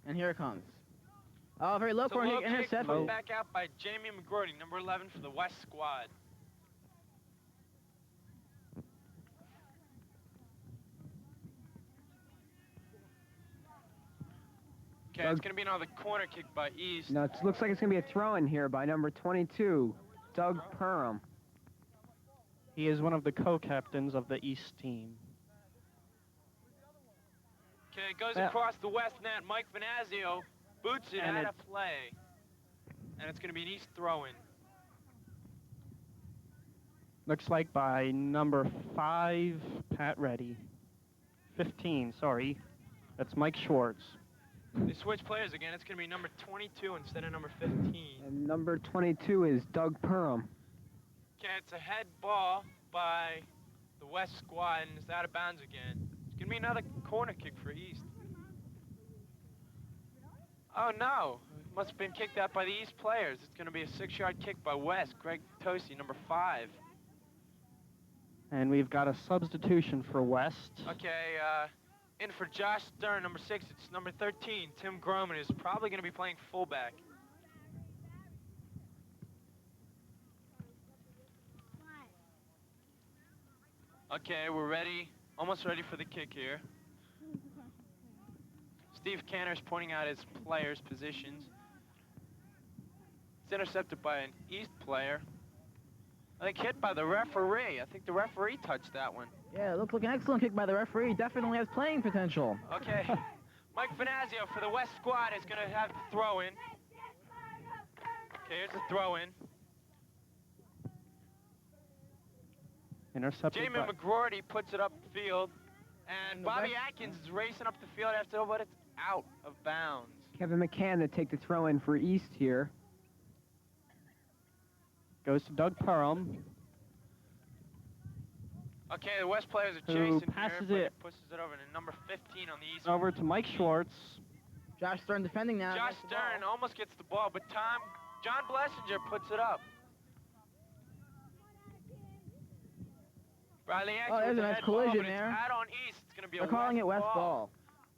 And here it comes. Oh, very low It's a corner low kick, kick intercepted. put back out by Jamie McGroarty, number 11 for the West squad. Okay, it's going to be another corner kick by East. No, it looks like it's going to be a throw-in here by number 22, Doug Perham. He is one of the co-captains of the East team. Okay, it goes Yeah. across the West net. Mike Venazio boots it And out it- of play. And it's going to be an East throw-in. Looks like by number 5, Pat Reddy. 15, sorry. That's Mike Schwartz. They switch players again. It's going to be number 22 instead of number 15. And number 22 is Doug Perham. Okay, it's a head ball by the West squad, and it's out of bounds again. It's going to be another corner kick for East. Oh, no. It must have been kicked out by the East players. It's going to be a 6-yard kick by West. Greg Tosi, number 5. And we've got a substitution for West. Okay, in for Josh Stern, number 6. It's number 13, Tim Groman, who's probably going to be playing fullback. Okay, we're ready. Almost ready for the kick here. Steve Canner's pointing out his players' positions. It's intercepted by an East player. I think hit by the referee. I think the referee touched that one. Yeah, it looked like an excellent kick by the referee. Definitely has playing potential. Okay. Mike Venazio for the West squad is going to have the throw-in. Okay, here's the throw-in. Intercepted Jamie by... McGroarty puts it upfield. And And the Bobby West- Atkins is racing up the field after, but it's out of bounds. Kevin McCann to take the throw-in for East here. Goes to Doug Perham. Okay, the West players are Who chasing passes here, but it. he pushes it over to number 15 on the East. Over to Mike Schwartz. Josh Stern defending now. Josh Gets the ball. Stern almost gets the ball, but John Blessinger puts it up. Bradley Oh, Atkins there's with a the nice head ball, collision but there. It's out on East. It's going to be They're a calling it West ball.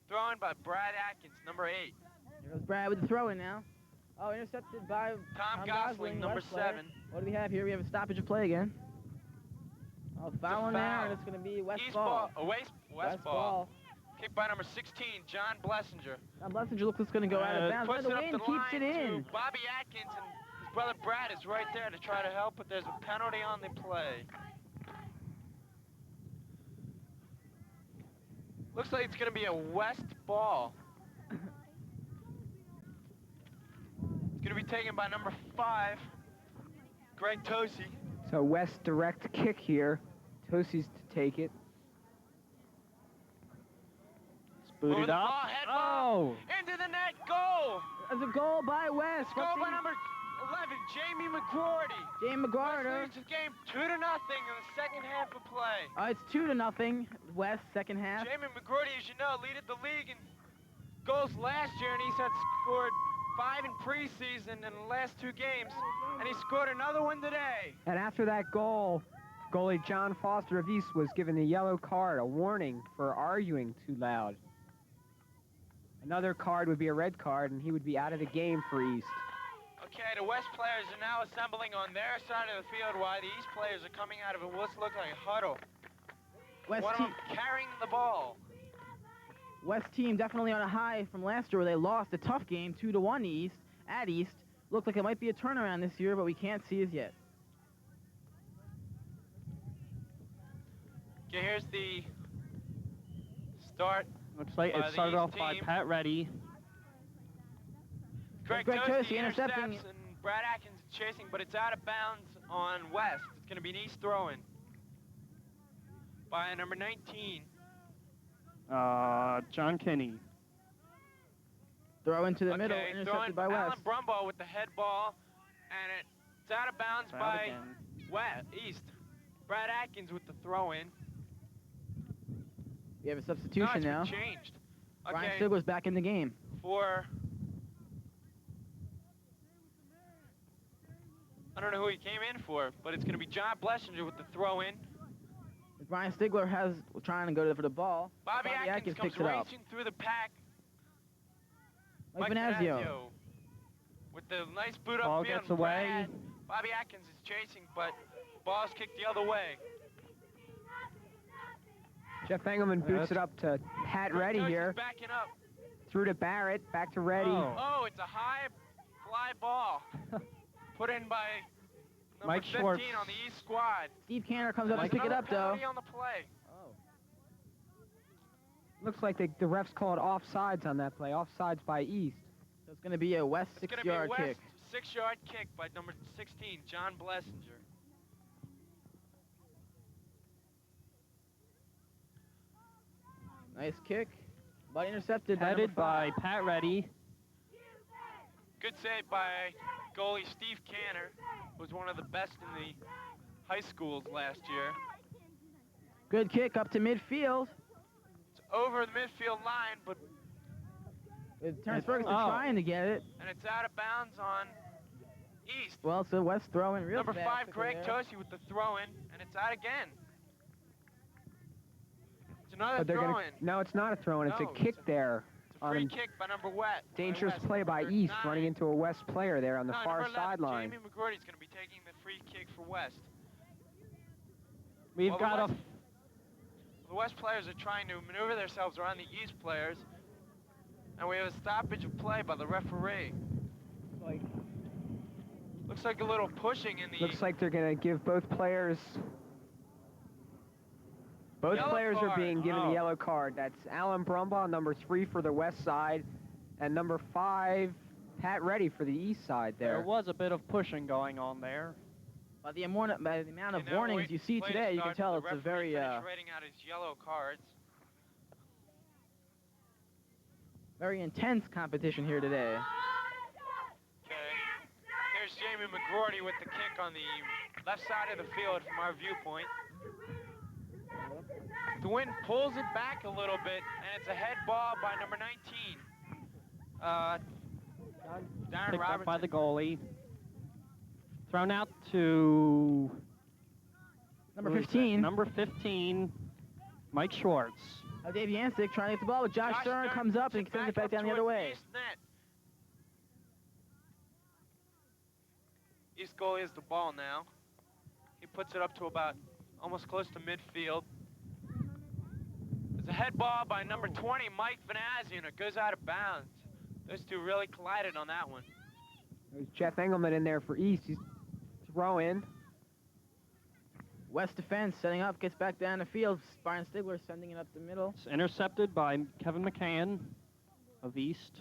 Thrown by Brad Atkins, number 8. Here goes Brad with the throw-in now. Oh, intercepted by Tom Gosling, the number West player. 7. What do we have here? We have a stoppage of play again. Oh, foul in there, foul. and it's going to be West East ball. West ball. Kicked by number 16, John Blessinger. Now Blessinger looks like it's going to go out of bounds. By Puts the it up wind, the keeps it line in. to Bobby Atkins, and his brother Brad is right there to try to help, but there's a penalty on the play. Looks like it's going to be a West ball. It's going to be taken by number 5, Greg Tosi. So West direct kick here. Tosi's to take it. It's Over booted the up. ball, head ball, Oh! into the net, goal! There's a goal by West. Goal by number 11, Jamie McGroarty. Jamie West McGarter. leads the game 2-0 in the second half of play. It's 2-0. West, second half. Jamie McGroarty, as you know, leaded the league in goals last year, and he's had scored 5 in preseason in the last 2 games, and he scored another one today. And after that goal, goalie John Foster of East was given a yellow card, a warning for arguing too loud. Another card would be a red card, and he would be out of the game for East. Okay, the West players are now assembling on their side of the field while the East players are coming out of it. What's look like a huddle. West One of team, them carrying the ball. West team definitely on a high from last year where they lost a tough game, 2-1 East, at East. Looked like it might be a turnaround this year, but we can't see as yet. Okay, here's the start. Looks like By it the started East off by team. Pat Reddy. Greg Greg Toasty Toasty intercepting. intercepts, and Brad Atkins is chasing, but it's out of bounds on West. It's going to be an East throw-in by number 19. John Kinney. Throw into the middle, Okay, intercepted throwing by Alan West. Brumbaugh with the head ball, and it's out of bounds Out by again. West, East. Brad Atkins with the throw-in. We have a No, substitution it's been now. changed. Brian Okay, Stigler's back in the game. for... I don't know who he came in for, but it's going to be John Blessinger with the throw-in. Brian Stigler was trying to go for the ball. Bobby Atkins comes picks it up. racing through the pack. Mike Venazio. With the nice boot Ball up field. gets away. Bobby Atkins is chasing, but ball's kicked the other way. Jeff Engelman boots it up to Pat Reddy Coach is here. backing up. Through to Barrett, back to Reddy. Oh. Oh, it's a high fly ball. Put in by number Mike 15 Schwartz. on the East squad. Steve Canner comes up There's to pick it another up, though. penalty on the play. Looks like the refs called offsides on that play. Offsides by East. So it's going to be a West It's going to be a 6-yard West kick. 6-yard kick by number 16, John Blessinger. Nice kick, but intercepted Headed by by number 5. Pat Reddy. Good save by goalie Steve Canner, who was one of the best in the high schools last year. Good kick up to midfield. It's over the midfield line, but Terrence Ferguson Oh. trying to get it. and it's out of bounds on East. Well, so West throwing real Number fast 5, quickly Greg there. Tosi with the throw-in, and it's out again. It's another But they're gonna. throw-in. No, it's not a throw-in. It's No, a kick it's there. It's a free on kick by number West. Dangerous West, play by number East, 9. running into a West player there on the No, far number 11, sideline. Jamie McGrory's going to be taking the free kick for West. We've Well, got the West players are trying to maneuver themselves around the East players, and we have a stoppage of play by the referee. Looks like a little pushing in the... Looks like they're gonna give both players. Both Yellow players are card. being given Oh. the yellow card. That's Alan Brumbaugh, number 3 for the West side, and number 5, Pat Reddy for the East side there there. was a bit of pushing going on there. By the amount of Okay, now warnings wait you see play to today, you start can tell for it's the a referee very finish rating out his yellow cards. very intense competition here today. Okay. Here's Jamie McGrory with the kick on the left side of the field from our viewpoint. The wind pulls it back a little bit, and it's a head ball by number 19. Darren Picked up Robertson. by the goalie. Thrown out to Number who is that? 15. Number 15, Mike Schwartz. Dave Yancic trying to get the ball, but Josh Stern comes up and sends it back down the other towards way. East net. East goalie has the ball now. He puts it up to about almost close to midfield. It's a head ball by number 20, Mike Venazzi, and it goes out of bounds. Those two really collided on that one. There's Jeff Engelman in there for East. He's throwing. West defense setting up, gets back down the field. Brian Stigler sending it up the middle. It's intercepted by Kevin McCann of East.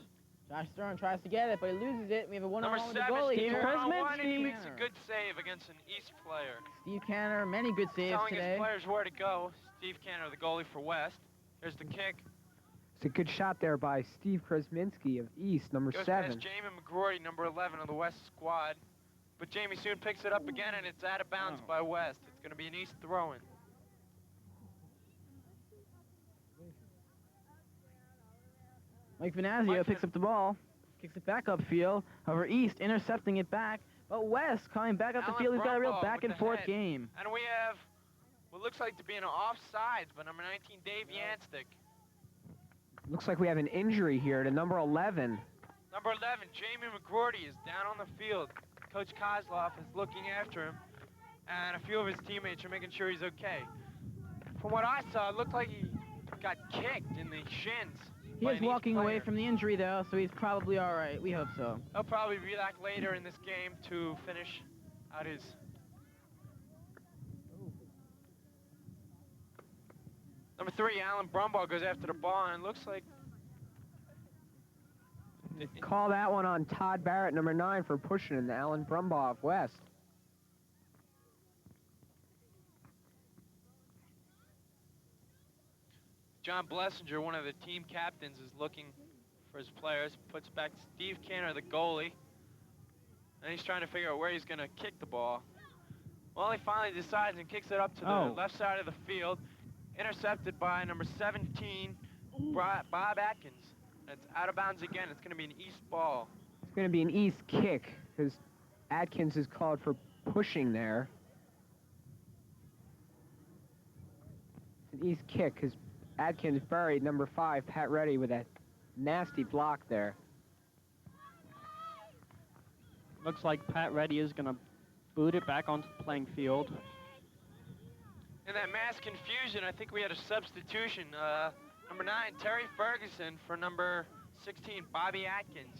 Josh Stern tries to get it, but he loses it. We have a Number one-on-one with the 7, goalie Steve here. one-on-one, and he Steve makes a Canner. good save against an East player. Steve Canner, many good saves Telling today. his players where to go. Steve Canner, the goalie for West. Here's the kick. It's a good shot there by Steve Krasminski of East, number Goes 7. past Jamie McGrory, number 11 of the West squad. But Jamie soon picks it up again, and it's out of bounds by West. It's going to be an East throw-in. Mike Venazio picks up the ball, kicks it back upfield. However, East intercepting it back, but West coming back up the Alan field. He's got a real Brumbaugh back with and the forth head. game. And we have what looks like to be an offsides by number 19, Dave Yanstic. Looks like we have an injury here to number 11. Number 11, Jamie McGrory, is down on the field. Coach Kozlov is looking after him, and a few of his teammates are making sure he's okay. From what I saw, it looked like he got kicked in the shins. He by is an East walking away player. from the injury, though, so he's probably all right. We hope so. He'll probably be back later in this game to finish out his... Number 3, Alan Brumbaugh goes after the ball, and it looks like... Call that one on Todd Barrett, number 9, for pushing in the Alan Brumbaugh of West. John Blessinger, one of the team captains, is looking for his players. Puts back Steve Canner, the goalie. And he's trying to figure out where he's going to kick the ball. Well, he finally decides and kicks it up to the left side of the field. Intercepted by number 17, Bob Atkins. It's out of bounds again. It's going to be an East ball. It's going to be an East kick, because Atkins is called for pushing there. It's an East kick, because Atkins buried number 5, Pat Reddy, with that nasty block there. Looks like Pat Reddy is going to boot it back onto the playing field. In that mass confusion, I think we had a substitution. Number 9, Terry Ferguson, for number 16, Bobby Atkins.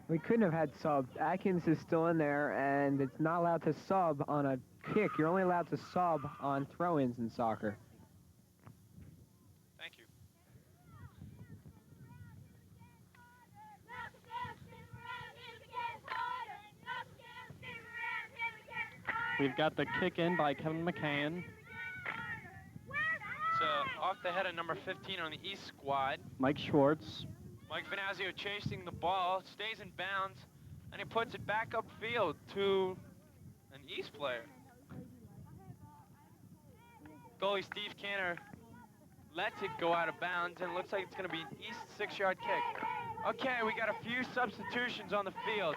We couldn't have had subs. Atkins is still in there, and it's not allowed to sub on a kick. You're only allowed to sub on throw-ins in soccer. Thank you. We've got the kick in by Kevin McCann. It's off the head of number 15 on the East squad. Mike Schwartz. Mike Venazio chasing the ball, stays in bounds, and he puts it back upfield to an East player. Goalie Steve Canner lets it go out of bounds, and it looks like it's going to be an East 6-yard kick. Okay, we got a few substitutions on the field.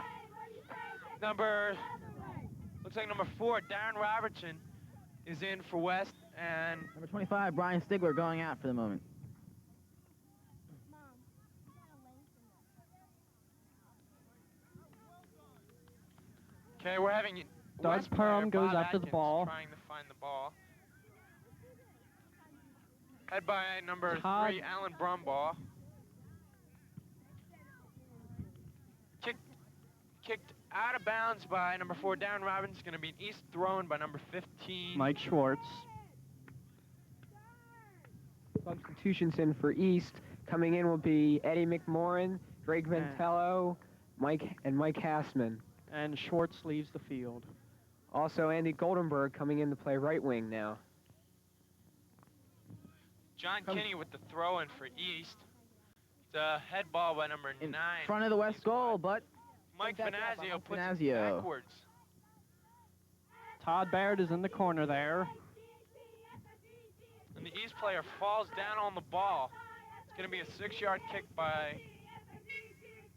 Looks like number 4, Darren Robertson, is in for West, and Number 25, Brian Stigler, going out for the moment. okay, we're having Doug West player Perham goes Bob after the Atkins ball. trying to find the ball. Head by number Todd. 3, Alan Brumbaugh. Kicked out of bounds by number 4, Darren Robbins. Going to be an East thrown by number 15. Mike Schwartz. Substitutions in for East. Coming in will be Eddie McMorrin, Greg Ventello, Mike Hassman. And Schwartz leaves the field. Also, Andy Goldenberg coming in to play right wing now. John Kinney with the throw in for East. It's a head ball by number 9. In front of the West goal, but Mike Back up by Venazio Mike puts Venazio. it backwards. Todd Barrett is in the corner there. And the East player falls down on the ball. It's going to be a 6-yard kick by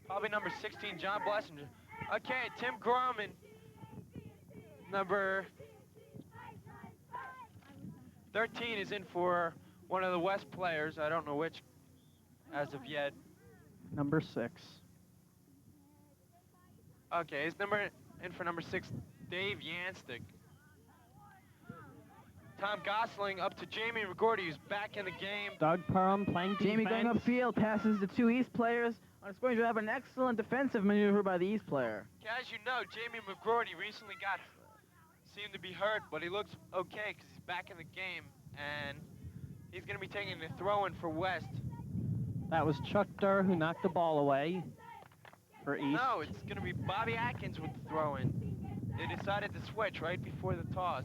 probably number 16, John Blessinger. Okay, Tim Groman, number 13, is in for one of the West players. I don't know which as of yet. Number 6. Okay, he's in for number 6, Dave Yanstig. Tom Gosling up to Jamie McGordy, who's back in the game. Doug Perham playing defense. Jamie going upfield, passes the 2 East players on a scoring drive. An excellent defensive maneuver by the East player. As you know, Jamie McGordy recently seemed to be hurt, but he looks okay because he's back in the game, and he's going to be taking the throw-in for West. That was Chuck Durr who knocked the ball away for East. No, it's going to be Bobby Atkins with the throw-in. They decided to switch right before the toss.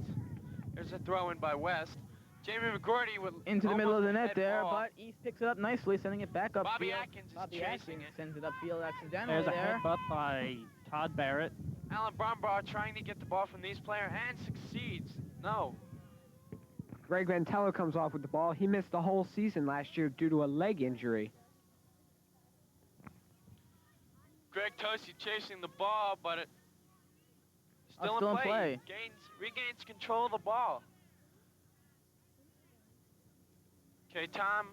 There's a throw-in by West. Jamie McGordy with Into the middle of the net head there, ball. but East picks it up nicely, sending it back upfield. Bobby Atkins is Bobby chasing Atkins it. sends it upfield accidentally There's a there. headbutt by Todd Barrett. Alan Brumbaugh trying to get the ball from these player and succeeds. No. Greg Ventello comes off with the ball. He missed the whole season last year due to a leg injury. Greg Tosi chasing the ball, but it's still, Still in play. Regains control of the ball. Okay, Tom.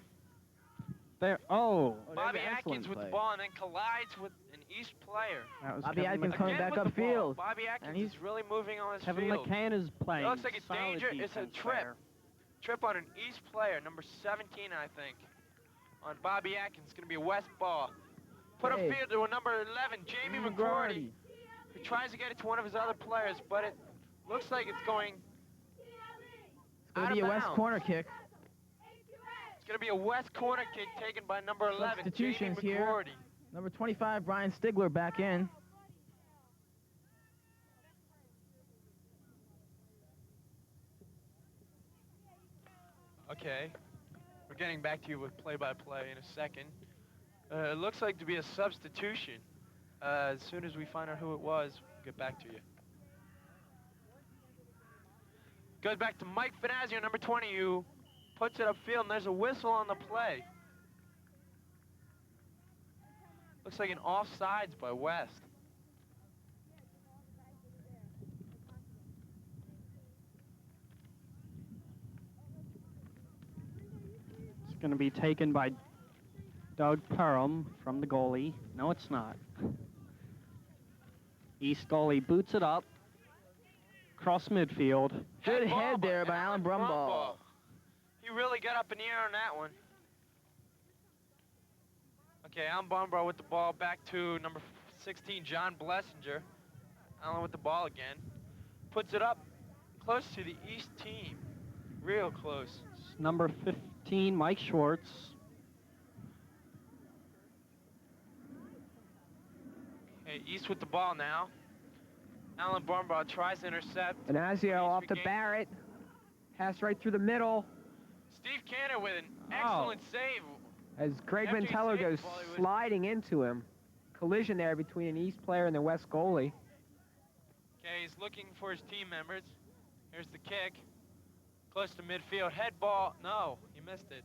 There. Oh. Bobby there's an Atkins excellent with play. the ball and then collides with an East player. That was Bobby Kevin Atkins McCann. coming Again back with the ball. upfield. Bobby Atkins And he's is really moving on his Kevin field. McCann is playing. It looks like it's solid danger. It's a defense trip. there. Trip on an East player, number 17, I think. On Bobby Atkins. It's going to be a West ball. Put Hey. upfield to a number 11, Jamie McGordy, who tries to get it to one of his other players, but it looks like it's going Gonna Out be of a West bounds. corner kick. It's going to be a West corner kick taken by number 11, Jamie Substitutions here. McGroarty. Number 25, Brian Stigler back in. Okay. We're getting back to you with play-by-play in a second. It looks like to be a substitution. As soon as we find out who it was, we'll get back to you. Goes back to Mike Finazio, number 20, who puts it upfield, and there's a whistle on the play. Looks like an offsides by West. It's going to be taken by Doug Perham from the goalie. No, it's not. East goalie boots it up. Cross midfield. Good Ball head there by Alan Brumball. He really got up in the air on that one. Okay, Alan Brumball with the ball back to number 16, John Blessinger. Alan with the ball again. Puts it up close to the East team. Real close. It's number 15, Mike Schwartz. Okay, East with the ball now. Alan Brumball tries to intercept. Finazio off to regains- Barrett. Pass right through the middle Steve Canner with an excellent save. as Greg After he Mantello saved goes the ball, he was- sliding into him. Collision there between an East player and the West goalie. Okay, he's looking for his team members. Here's the kick. Close to midfield. Head ball. No, he missed it.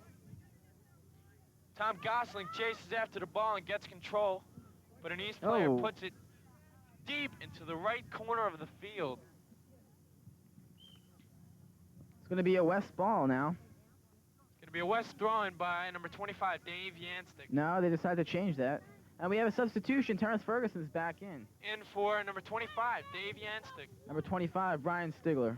Tom Gosling chases after the ball and gets control. But an East player Oh. puts it deep into the right corner of the field. It's gonna be a West ball now. It's going to be a West throw-in by number 25, Dave Yanstik. No, they decided to change that. And we have a substitution. Terrence Ferguson's back in. In for number 25, Dave Yanstik. Number 25, Brian Stigler.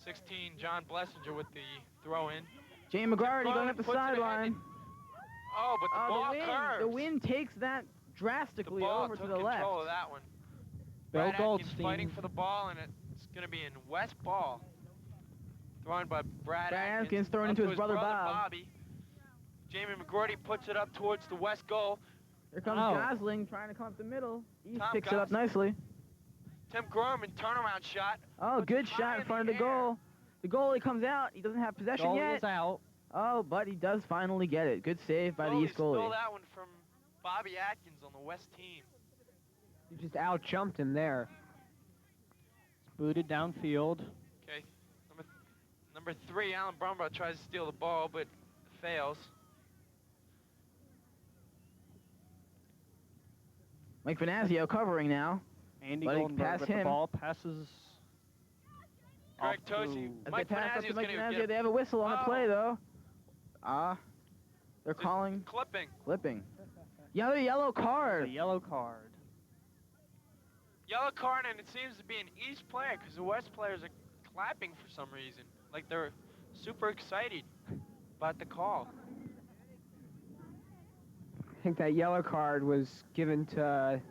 16, John Blessinger with the throw-in. Jamie McGroarty Throw going in, up the puts it ahead sideline. and- Oh, but the ball curves. The wind takes that The drastically ball over took to the control left. of that one. Bill Brad Atkins Goldstein. fighting for the ball, and it's going to be in West ball. Thrown by Brad Atkins throwing up into to his brother Bob. Bobby. Jamie McGroarty puts it up towards the West goal. Here comes Oh. Gosling trying to come up the middle. He Tom picks it up Gosling. nicely. Tim Gorman turnaround shot. Oh, Puts good it high shot in in front of the the goal. The goalie comes out. He doesn't have possession Goalie yet. is out. Oh, but he does finally get it. Good save by the Goalie East stole goalie. that one from Bobby Atkins on the West team. He just out-jumped him there. It's booted downfield. Okay, number 3, Alan Brumbaugh tries to steal the ball, but fails. Mike Finazio covering now. Andy But he Goldenberg pass with him. the ball, passes Greg off Tosi. to- As Mike they pass up Finazio's to Mike gonna Finazio, get they have a whistle on the Oh. play, though. They're It's a calling clipping. clipping. Yellow card. a yellow card. Yellow card, and it seems to be an East player because the West players are clapping for some reason. Like they're super excited about the call. I think that yellow card was given to...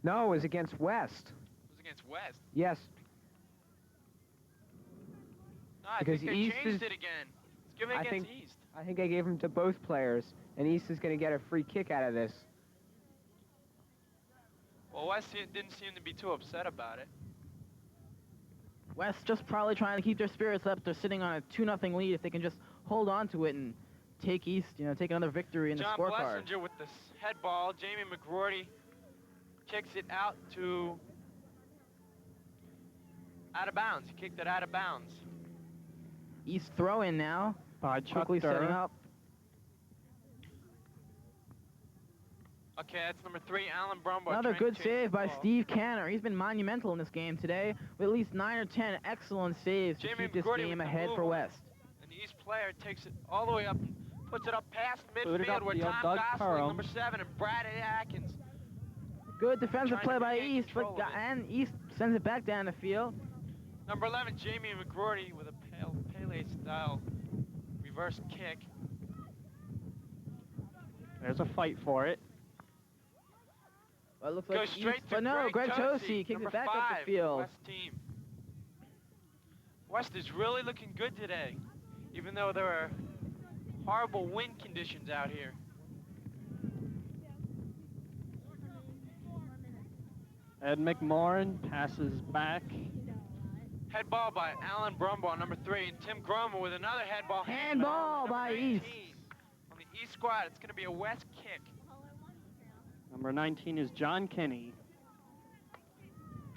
No, it was against West. It was against West. Yes. No, I Because think they East changed is- it again. It's given I against think- East. I think I gave him to both players, and East is going to get a free kick out of this. Well, West didn't seem to be too upset about it. West just probably trying to keep their spirits up. They're sitting on a 2-0 lead. If they can just hold on to it and take East, take another victory in the John scorecard. Blessinger with the head ball. Jamie McGroarty kicks it out of bounds. He kicked it out of bounds. East throw in now. By Chuck Quickly setting Durr. up. Okay, that's number 3, Alan Brumbaugh. Another trying to good chase save the by ball. Steve Canner. He's been monumental in this game today with at least 9 or 10 excellent saves to Jamie keep this McGroarty game with the ahead move for on. West. And the East player takes it all the way up, puts it up past Booted midfield up where the Tom Doug Gosling, Perham. number 7, and Brad Atkins. Good defensive Trying play to by regain East, control of it. and East sends it back down the field. Number 11, Jamie McGroarty with a Pele-style reverse kick. There's a fight for it. Well, it looks Goes like straight East, to but no, Greg Tosi, Tosi kicks number it back 5, up the field. West team. West is really looking good today, even though there are horrible wind conditions out here. Ed McMorrin passes back. Head ball by Alan Brumbaugh, number 3, and Tim Grummer with another head ball. Handball number by 19. East. On the East squad, it's going to be a West kick. Number 19 is John Kinney.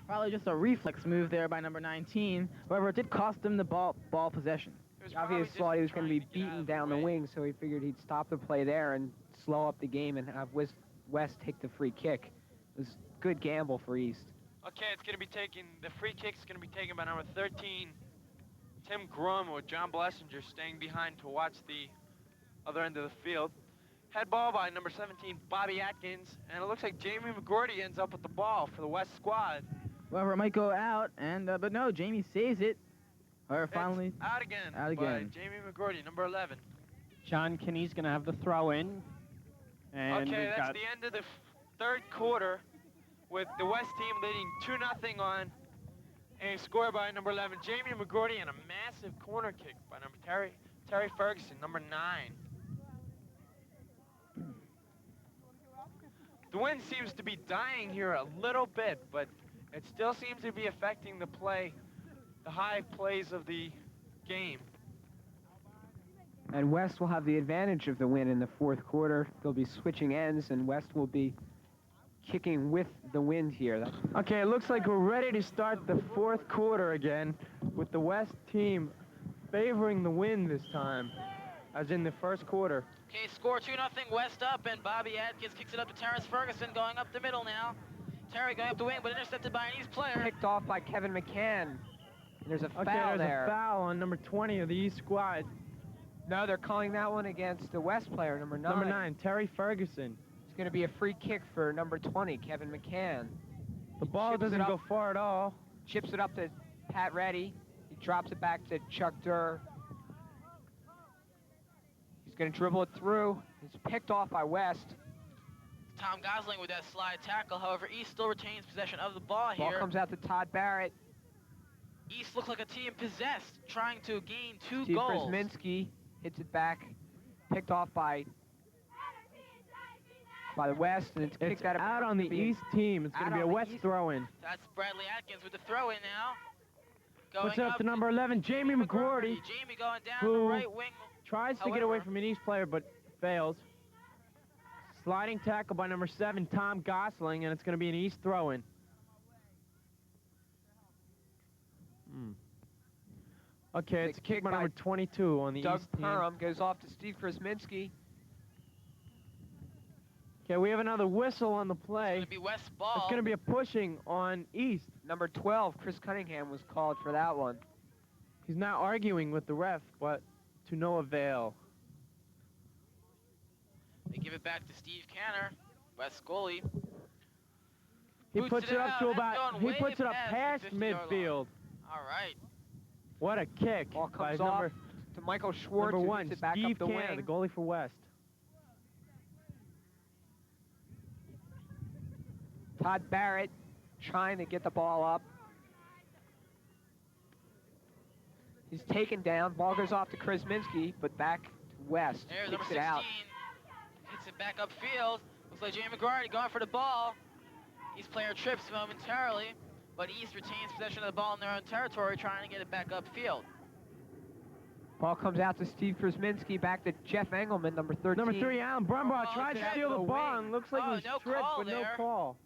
Probably just a reflex move there by number 19. However, it did cost him the ball possession. It was He obviously probably thought he was just going to be trying get out beaten of down the way. wing, so he figured he'd stop the play there and slow up the game and have West take the free kick. It was a good gamble for East. Okay, it's going to be taken, the free kick's going to be taken by number 13, Tim Grummer, with John Blessinger staying behind to watch the other end of the field. Head ball by number 17, Bobby Atkins, and it looks like Jamie McGordy ends up with the ball for the West squad. However, it might go out, and but no, Jamie saves it. However, finally, It's out again. out again. By Jamie McGordy, number 11. John Kinney's going to have the throw in. And Okay, we've that's got the end of the third quarter, with the West team leading 2-0 on a score by number 11, Jamie McGordy, and a massive corner kick by number Terry Ferguson, number 9. The wind seems to be dying here a little bit, but it still seems to be affecting the high plays of the game. And West will have the advantage of the win in the fourth quarter. They'll be switching ends, and West will be kicking with the wind here. Okay, it looks like we're ready to start the fourth quarter again, with the West team favoring the wind this time, as in the first quarter. Okay, score 2-0, West up, and Bobby Atkins kicks it up to Terrence Ferguson, going up the middle now. Terry going up the wing, but intercepted by an East player. Picked off by Kevin McCann. And there's a foul Okay, there's there. a foul on number 20 of the East squad. No, they're calling that one against the West player, number 9. Number 9, Terry Ferguson. It's going to be a free kick for number 20, Kevin McCann. The ball chips it doesn't up. go far at all. Chips it up to Pat Reddy. He drops it back to Chuck Durr. He's going to dribble it through. It's picked off by West. Tom Gosling with that slide tackle. However, East still retains possession of the ball Ball here. comes out to Todd Barrett. East looks like a team possessed, trying to gain 2 Steve goals. Brzezinski hits it back. Picked off by the West, and it's kicked It's out of out on the East team. It's going out to be a on the West East. throw-in. That's Bradley Atkins with the throw-in now. Puts Going it up to number 11, Jamie McGordy. Jamie going down who the right wing. Tries to get away However- from an East player, but fails. Sliding tackle by number 7, Tom Gosling, and it's going to be an East throw-in. Okay, it's a kick by number 22 on the Doug East team. Perham goes off to Steve Krasminski. Okay, we have another whistle on the It's play. going to be West ball. It's going to be a pushing on East. Number 12, Chris Cunningham, was called for that one. He's now arguing with the ref, but to no avail. They give it back to Steve Canner, West goalie. He Boots puts it it up out. to That's about. going He way puts it up past past the 50-yard line. midfield. All right. What a kick Ball by comes number off to Michael Schwartz, number who 1, hits it back Steve up the Canner, wing. the goalie for West. Todd Barrett trying to get the ball up. He's taken down. Ball goes off to Krasminski, but back to West. There's number Kicks 16. it out. Hits it back upfield. Looks like Jamie McGarty going for the ball. East player trips momentarily, but East retains possession of the ball in their own territory, trying to get it back upfield. Ball comes out to Steve Krasminski, back to Jeff Engelman, number 13. Number 3, Alan Brumbaugh Oh, tried to it's steal out the the ball wing. and looks like Oh, he was no tripped, call but no there. call.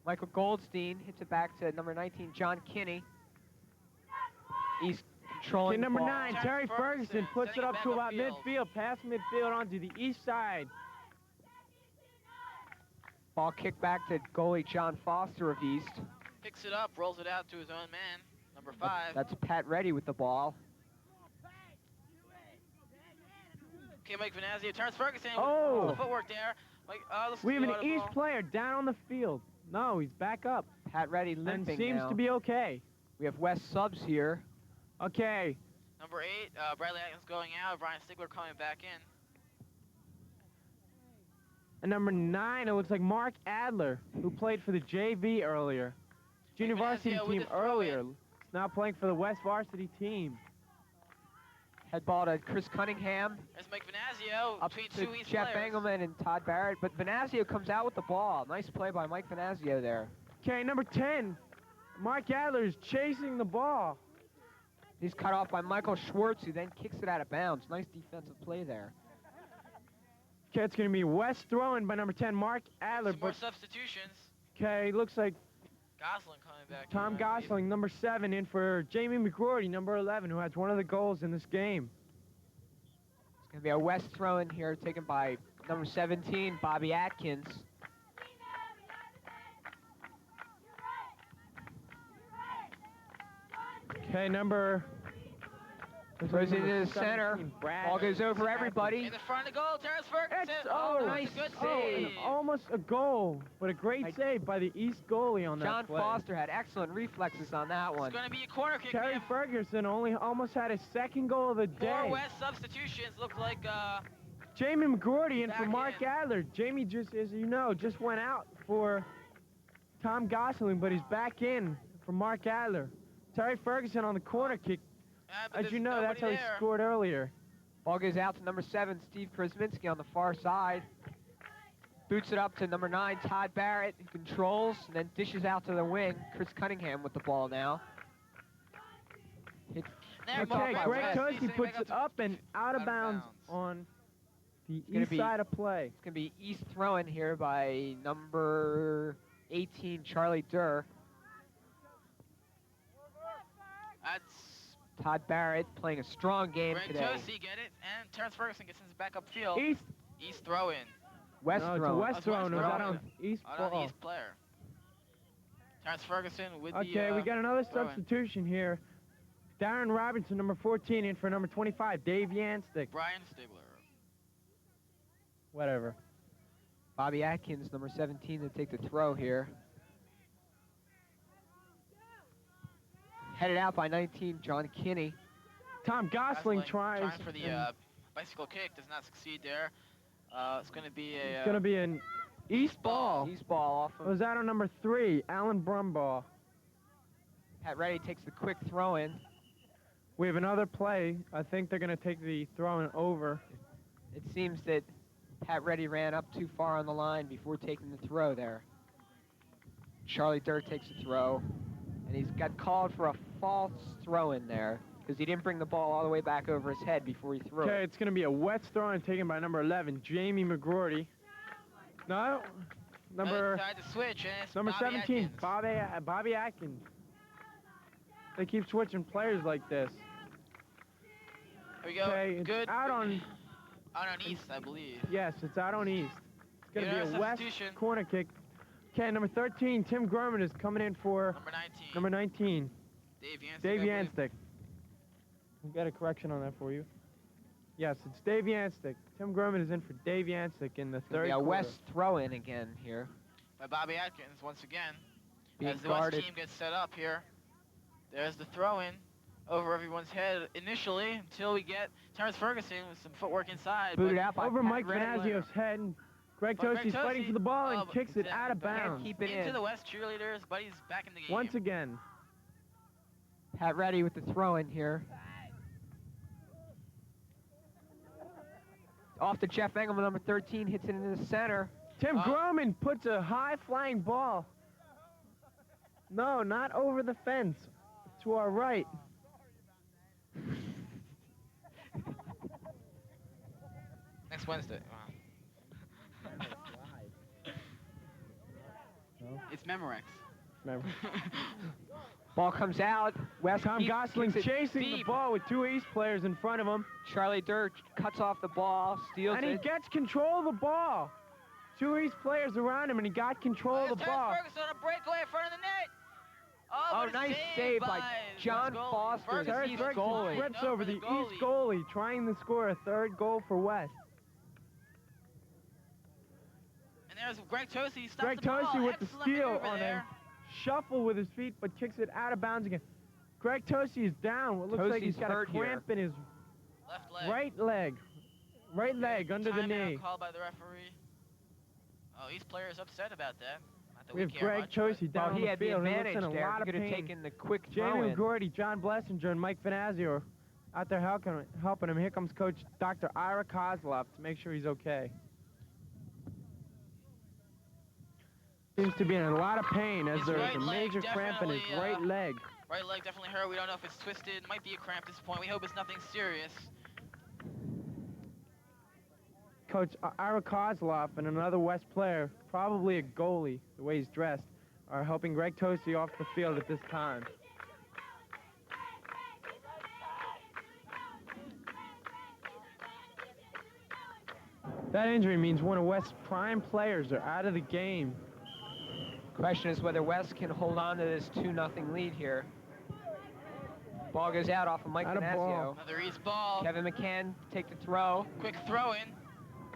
Michael Goldstein hits it back to number 19, John Kinney. East controlling Okay, the number ball. 9, Terry Terry Ferguson Ferguson puts sending it it up back to about upfield. midfield, past midfield onto the East side. Ball kicked back to goalie John Foster of East. Picks it up, rolls it out to his own man, number 5. That's Pat Reddy with the ball. Okay, Mike Venazio turns Ferguson. Oh. With the footwork there. Looks We have like an the East ball. player down on the field. No, he's back up Pat Reddy and limping seems now. to be okay. We have West subs here. Okay, Number 8, Bradley Atkins going out. Brian Stigler coming back in. And number 9, it looks like Mark Adler, who played for the JV earlier. Junior varsity Ignacio with team the throw earlier. in. Is now playing for the West varsity team. Head ball to Chris Cunningham. There's Mike Venazio Up between to two East Jeff players. Engelman and Todd Barrett, but Venazio comes out with the ball. Nice play by Mike Venazio there. Okay, number 10, Mark Adler is chasing the ball. He's cut off by Michael Schwartz, who then kicks it out of bounds. Nice defensive play there. Okay, it's going to be West throwing by number 10, Mark Adler. Some more But, substitutions. okay, looks like Gosling coming back. Tom in, I believe. Gosling, number 7, in for Jamie McGroarty, number 11, who has one of the goals in this game. It's going to be a West throw in here taken by number 17, Bobby Atkins. Okay, number... Throws it into the 17, center. Brad. Ball goes over everybody. In the front of the goal, Terrence Ferguson. It's, nice that's a good save. save. Almost a goal, but a great save by the East goalie on that John play. Foster had excellent reflexes on that one. It's going to be a corner kick. Terry We have Ferguson almost had his second goal of the day. 4 West substitutions. Look like Jamie McGroarty in for Back Mark in. Adler. Jamie just, as you know, just went out for Tom Gosling, but he's back in for Mark Adler. Terry Ferguson on the corner kick. but As there's you know, that's how nobody he there. scored earlier. Ball goes out to number 7, Steve Krasminski on the far side. Boots it up to number 9, Todd Barrett, who controls and then dishes out to the wing. Chris Cunningham with the ball now. Hit, There, hit Okay, off by Greg West. Toast. Tosi puts it up and out of bounds on the gonna east be- side of play. It's going to be East throw-in here by number 18, Charlie Durr. That's Todd Barrett playing a strong game Greg today. Tosi, get it, and Terrence Ferguson gets his back upfield. East, East throw in. West no, it's a throw-in. West West throw. It was out throw-in. on East Out on the ball. East player. Terrence Ferguson with the. Okay, we got another throw-in. substitution here. Darren Robinson, number 14, in for number 25, Dave Yanstic. Brian Stabler. Whatever. Bobby Atkins, number 17, to take the throw here. Headed out by 19, John Kinney. Tom Gosling tries. Trying for the and bicycle kick, does not succeed there. It's going to be a. it's going to be an East ball. East ball off It of was out on number 3, Alan Brumbaugh. Pat Reddy takes the quick throw in. We have another play. I think they're going to take the throw-in over. It seems that Pat Reddy ran up too far on the line before taking the throw there. Charlie Durr takes the throw, and he's got called for a false throw in there because he didn't bring the ball all the way back over his head before he threw Okay, it. it's going to be a wet throw-in taken by number 11, Jamie McGroarty. No, number Tried to switch, and it's number Bobby 17, Atkins. Bobby Atkins. They keep switching players like this. Here we go. Okay, it's Good. out on, Out on East, I believe. yes, it's out on East. It's going to Yeah, be a west substitution. corner kick. Okay, number 13, Tim Gorman is coming in for Number 19. number 19, Dave Yancey. Dave Yanstic. We'll get a correction on that for you. Yes, it's Dave Yanstic. Tim Gorman is in for Dave Yanstic in the It's gonna third be a quarter. West throw in again here. By Bobby Atkins once again. Being As the West guarded. team gets set up here. There's the throw-in over everyone's head initially until we get Terrence Ferguson with some footwork inside. Booted but out by Over Pat Mike Reddy. Venazio's head, and Greg But Greg Tosi's fighting Tosi, for the ball and but kicks it exactly, out of but bounds. Keep it into in. the West cheerleaders, but he's back in the game. Once again. Pat Reddy with the throw in here. Off to Jeff Engelman, number 13, hits it into the center. Tim Oh. Groman puts a high-flying ball. No, not over the fence. To our right. Next Wednesday. Wow. It's Memorex. Remember. Ball comes out. West Tom keeps- Gosling kicks it chasing the deep. ball with 2 East players in front of him. Charlie Durr cuts off the ball, steals And he it. gets control of the ball. 2 East players around him, and he got control of the Terrence ball. Ferguson on a breakaway in front of the net. Oh, but a nice save by the John West goalie. Foster, the Ferguson Terrence East goes Ferguson goalie. slips up over for the East goalie, trying to score a 3rd goal for West. And there's Greg Tosi. Stops Greg the ball. Tosi with the Excellent steal maneuver on there. a shuffle with his feet, but kicks it out of bounds again. Greg Tosi is down. What looks like Tosi's he's got a hurt here. cramp in his Left leg. right leg. Right leg under the Timeout knee. called by the referee. Oh, East player is upset about that. Not that We have care Greg much, but- Tosi down Well, on he the had the field. He looks advantage in a there. lot He of could have pain. taken the quick Jamie throw-in. McGordy, John Blessinger, and Mike Finazio are out there helping him. Here comes Coach Dr. Ira Kozlov to make sure he's okay. Seems to be in a lot of pain as His there's right a leg major cramp in his definitely, right leg. Right leg definitely hurt. We don't know if it's twisted. Might be a cramp at this point. We hope it's nothing serious. Coach Ira Kozlov and another West player, probably a goalie, the way he's dressed, are helping Greg Tosi off the field at this time. That injury means one of West's prime players are out of the game. Question is whether West can hold on to this 2-0 lead here. Ball goes out off of Mike Out of Venezio. ball. Another East ball. Kevin McCann take the throw. Quick throw in.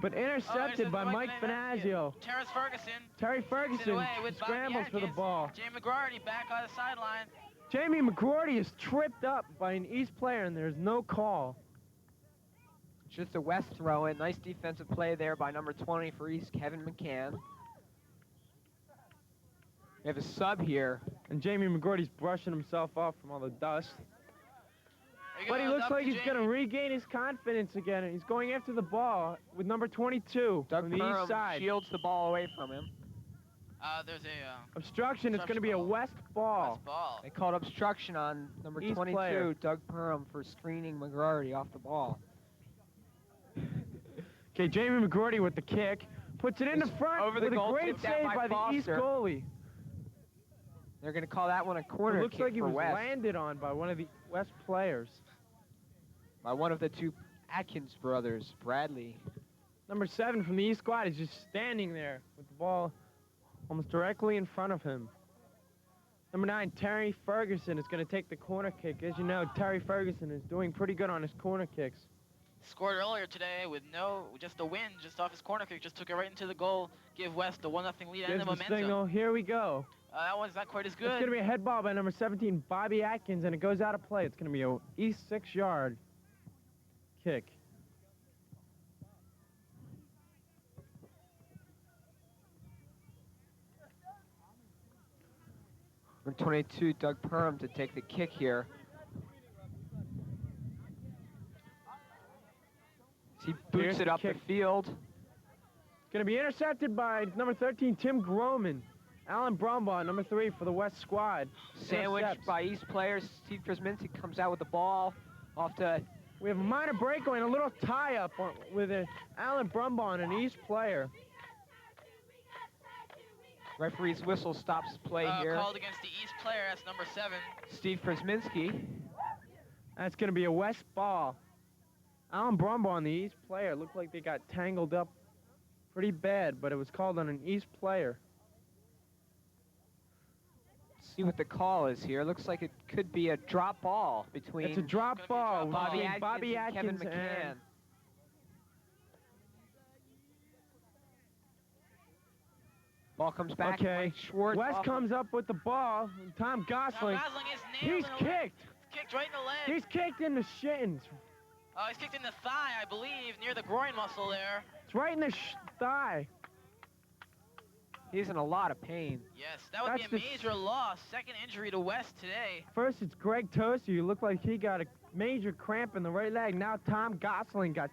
But intercepted by Mike Finazio. Terrence Ferguson. Terry Takes it Ferguson away with Bobby scrambles for the Atkins. ball. Jamie McGrady back on the sideline. Jamie McGrady is tripped up by an East player and there's no call. Just a West throw in. Nice defensive play there by number 20 for East, Kevin McCann. We have a sub here. And Jamie McGrody's brushing himself off from all the dust. There you But go, he looks up like to he's going to Jamie. regain his confidence again. He's going after the ball with number 22 Doug from the Perham east side. shields the ball away from him. There's a Obstruction. It's going to be a West ball. West ball. They called obstruction on number East 22, player. Doug Perham, for screening McGrady off the ball. Okay, Jamie McGrady with the kick. Puts it in the It's front over the with a goal, great tipped out save by by the East Foster. goalie. They're going to call that one a corner It looks kick like he for was West landed on by one of the West players. by one of the two Atkins brothers, Bradley. Number 7 from the East squad is just standing there with the ball almost directly in front of him. Number 9, Terry Ferguson is going to take the corner kick. As you know, Terry Ferguson is doing pretty good on his corner kicks. Scored earlier today with just a win, just off his corner kick, just took it right into the goal, give West the 1-0 lead and Gives the the momentum. signal. Here we go. That one's not quite as It's good. going to be a head ball by number 17, Bobby Atkins, and it goes out of play. It's going to be a East 6-yard kick. Number 22, Doug Perham, to take the kick here. He boots Here's it the up the kick. field. It's going to be intercepted by number 13, Tim Groman. Alan Brumbaugh, number 3 for the West squad. Sandwiched Intercepts. by East players. Steve Krasminski comes out with the ball off to We have a minor breakaway and a little tie-up with Alan Brumbaugh and an East player. referee's whistle, stops play here. Called against the East player. That's number 7. Steve Krasminski. That's going to be a West ball. Alan Brumbaugh and the East player looked like they got tangled up pretty bad, but it was called on an East player. See what the call is here. Looks like it could be a drop ball between It's a drop It's gonna be a ball drop ball. between Bobby and Kevin Atkins McCann. and Ball comes back. Okay. Mike Schwartz West off comes up with the ball. And Tom Gosling, Tom Gosling is nailed. he's in the leg. kicked. It's kicked right in the leg. He's kicked in the shins. He's kicked in the thigh, I believe, near the groin muscle there. It's right in the thigh. He's in a lot of pain. Yes, that would That's be a the major loss. Second injury to West today. First, it's Greg Tosi, who looked like he got a major cramp in the right leg. Now Tom Gosling got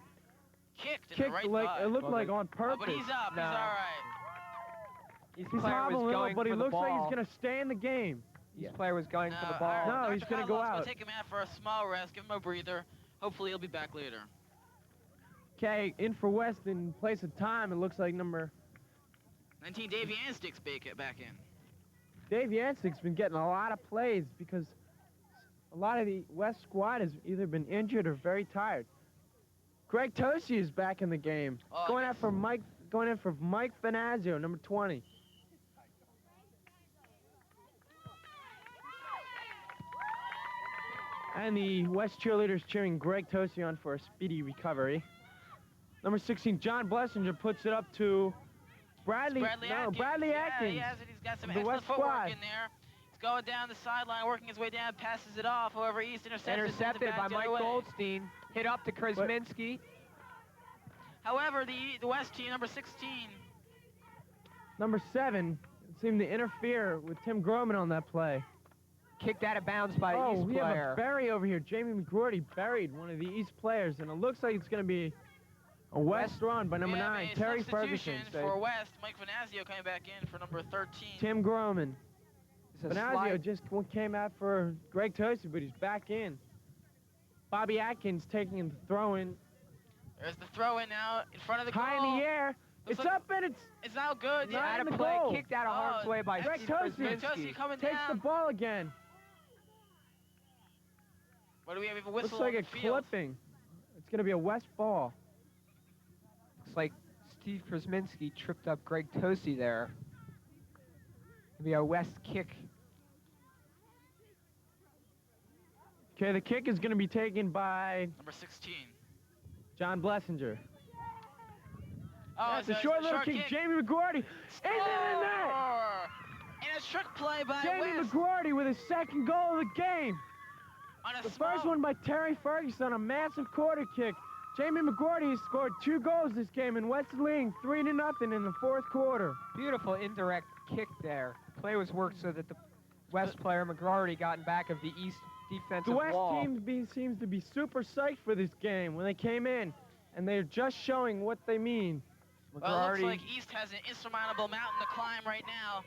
Kicked in kicked the right like thigh. it looked Well, like on Oh, purpose. but he's up. No. He's all right. East He's player was hobbling a little, going but he for the looks like ball. he's going to stay in the game. East player was going for the ball. No, Dr. he's gonna go Kozlov's out. Gonna take him out for a small rest, give him a breather. Hopefully he'll be back later. Okay, in for West in place of time. It looks like number 19, Davey Anstick's back in. Dave Yancey's been getting a lot of plays because a lot of the West squad has either been injured or very tired. Greg Tosi is back in the game. Oh, Going yes. in for Mike Finazio, number 20. And the West cheerleaders cheering Greg Tosi on for a speedy recovery. Number 16, John Blessinger puts it up to Bradley Atkins. Bradley Yeah, Atkins. he has it. He's got some The excellent West footwork squad. in there. He's going down the sideline, working his way down, passes it off. However, East intercepts it, sends it Intercepted back by the Mike other way. Goldstein. Hit up to Krasminski. However, the West team, number 16, number 7 seemed to interfere with Tim Groman on that play. Kicked out of bounds by Oh, East we have player. a bury over here. Jamie McGroarty buried one of the East players, and it looks like it's going to be a West run by number We have 9, a Terry substitution Ferguson. for West. Mike Venazio coming back in for number 13. Tim Groman. It's a Venazio slide. just came out for Greg Tosi, but he's back in. Bobby Atkins taking the throw in. There's the throw in now in front of the High goal. in the air. Looks It's like- up and It's now good. Not Yeah. in Out the of play, goal. kicked out of harm's Oh, way by Greg Steve Tosi. Greg Brzezinski. Tosi coming takes the down. ball again. What do we have? A Looks whistle like on a the field. clipping. It's going to be a West ball. Looks like Steve Brzezinski tripped up Greg Tosi there. It'll be a West kick. Okay, the kick is going to be taken by Number 16. John Blessinger. Oh, That's a short little kick. Jamie McGroarty into the net. Score! And a trick play by Jamie West McGroarty with his second goal of the game. on a The small... first one by Terry Ferguson, a massive quarter kick. Jamie McGroarty has scored 2 goals this game, and West is leading 3-0 in the 4th quarter. Beautiful indirect kick there. The play was worked so that the West player McGroarty got in back of the East defensive The West wall. team seems to be super psyched for this game when they came in, and they're just showing what they mean. Well, it looks McGroarty like East has an insurmountable mountain to climb right now.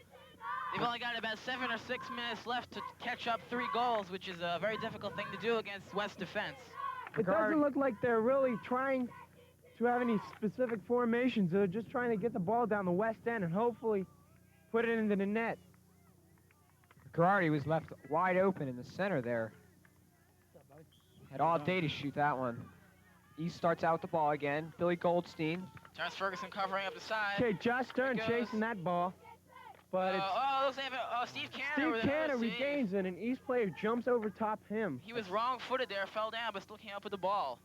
They've only got about 7 or 6 minutes left to catch up 3 goals, which is a very difficult thing to do against West defense. It doesn't look like they're really trying to have any specific formations. They're just trying to get the ball down the West end and hopefully put it into the net. McGroarty was left wide open in the center there. Had all day to shoot that one. East starts out with the ball again. Billy Goldstein. Terrence Ferguson covering up the side. Okay, Josh Stern Goes. chasing that ball, but it's looks like Steve Canner Steve with another Canner save. regains it, and East player jumps over top him. He was wrong-footed there, fell down, but still came up with the ball.